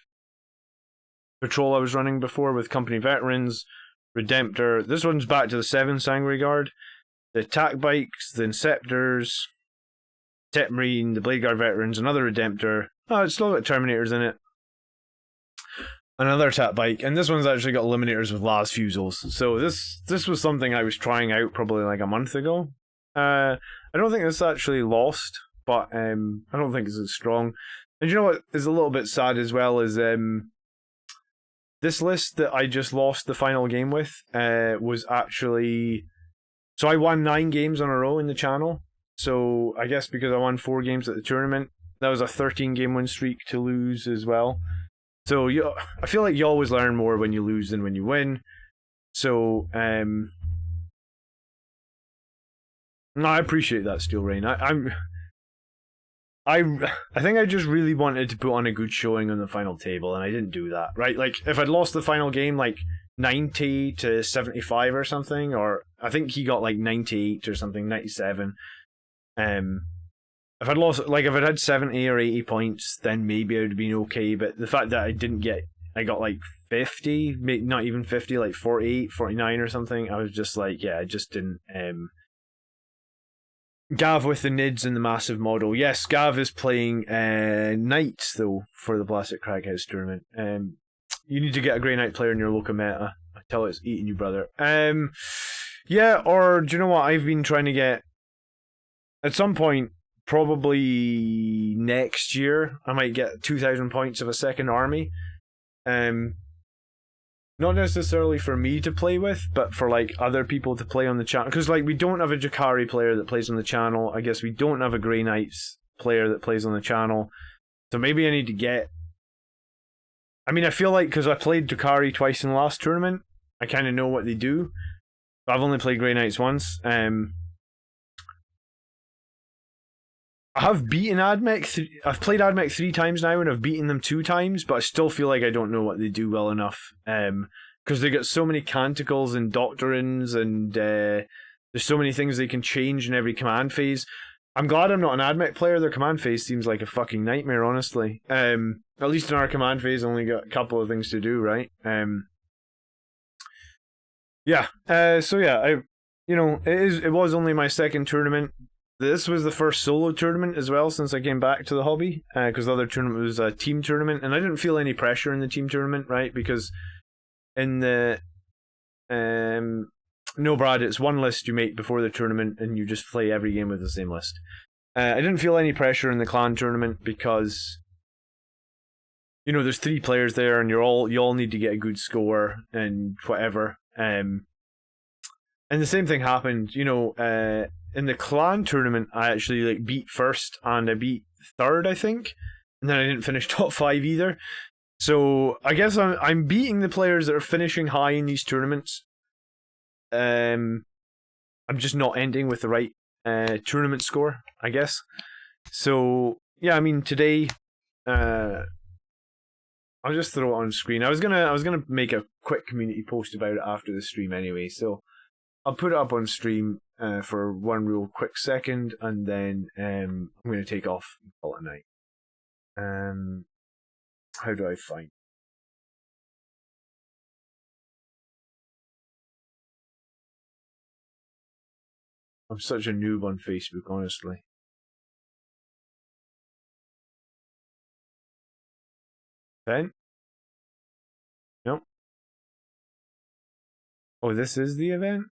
patrol I was running before with company veterans, Redemptor. This one's back to the 7 Sangre Guard, the attack bikes, the Inceptors, Tet Marine, the Blade Guard veterans, another Redemptor. Oh, it's still got Terminators in it. Another attack bike, and this one's actually got Eliminators with Las Fusils. So this was something I was trying out probably like a month ago. I don't think it's actually lost, but I don't think it's as strong. And you know what is a little bit sad as well is this list that I just lost the final game with was actually... So I won 9 games in a row in the channel. So I guess because I won 4 games at the tournament, that was a 13-game win streak to lose as well. So I feel like you always learn more when you lose than when you win. So... No, I appreciate that, Steel Rain. I think I just really wanted to put on a good showing on the final table, and I didn't do that, right? Like, if I'd lost the final game, like, 90 to 75 or something, or I think he got, like, 98 or something, 97. If I'd lost, like, if I'd had 70 or 80 points, then maybe I would have been okay, but the fact that I got, like, 50, not even 50, like, 48, 49 or something, I was just like, yeah, I just didn't, Gav with the NIDs and the massive model. Yes, Gav is playing Knights, though, for the Plastic Crackheads tournament. You need to get a Grey Knight player in your local meta. I tell it's eating you, brother. Yeah, or do you know what? I've been trying to get... At some point, probably next year, I might get 2,000 points of a second army. Not necessarily for me to play with, but for like other people to play on the channel. Because like we don't have a Jakari player that plays on the channel. I guess we don't have a Grey Knights player that plays on the channel. So maybe I need to get... I mean, I feel like because I played Jakari twice in the last tournament, I kind of know what they do. But I've only played Grey Knights once. I have beaten Admech. I've played Admech 3 times now, and I've beaten them 2 times, but I still feel like I don't know what they do well enough. Because they got so many canticles and doctrines and There's so many things they can change in every command phase. I'm glad I'm not an AdMech player. Their command phase seems like a fucking nightmare, honestly. At least in our command phase, only got a couple of things to do, right? Yeah. So yeah, it was only my second tournament. This was the first solo tournament as well since I came back to the hobby, because the other tournament was a team tournament, and I didn't feel any pressure in the team tournament, right? Because in the no, Brad, it's one list you make before the tournament, and you just play every game with the same list. I didn't feel any pressure in the clan tournament because, there's 3 players there, and you all need to get a good score and whatever. And the same thing happened, in the clan tournament. I actually beat first and I beat third, I think, and then I didn't finish top 5 either. So I guess I'm beating the players that are finishing high in these tournaments. I'm just not ending with the right tournament score, I guess. So yeah, I mean today, I'll just throw it on screen. I was gonna make a quick community post about it after the stream anyway, so I'll put it up on stream for one real quick second, and then I'm gonna take off and call it a night. How do I find? I'm such a noob on Facebook, honestly. Ben? No. Oh, this is the event?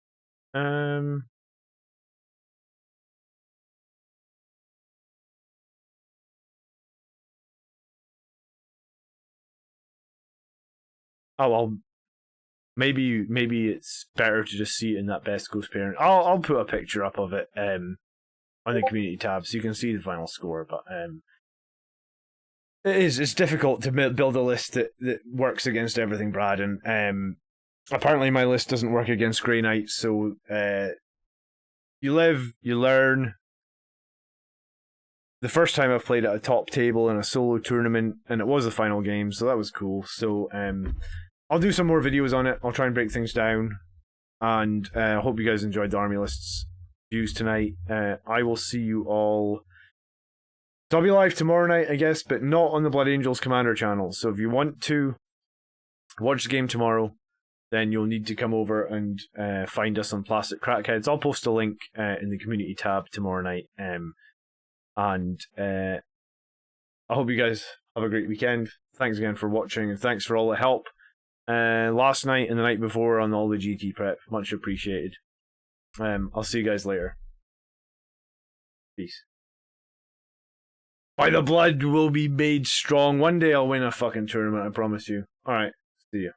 Oh well, maybe it's better to just see it in that best ghost parent. I'll put a picture up of it on the community tab so you can see the final score. But it's difficult to build a list that works against everything, Brad. And apparently my list doesn't work against Grey Knights. So you live, you learn. The first time I've played at a top table in a solo tournament, and it was the final game, so that was cool. So I'll do some more videos on it. I'll try and break things down, and I hope you guys enjoyed the army lists views tonight. I will see you all. So I'll be live tomorrow night, I guess, but not on the Blood Angels Commander channel. So if you want to watch the game tomorrow, then you'll need to come over and find us on Plastic Crackheads. I'll post a link in the community tab tomorrow night. And I hope you guys have a great weekend. Thanks again for watching, and thanks for all the help last night and the night before on all the GT prep. Much appreciated. I'll see you guys later. Peace. By the blood will be made strong. One day I'll win a fucking tournament, I promise you. Alright, see ya.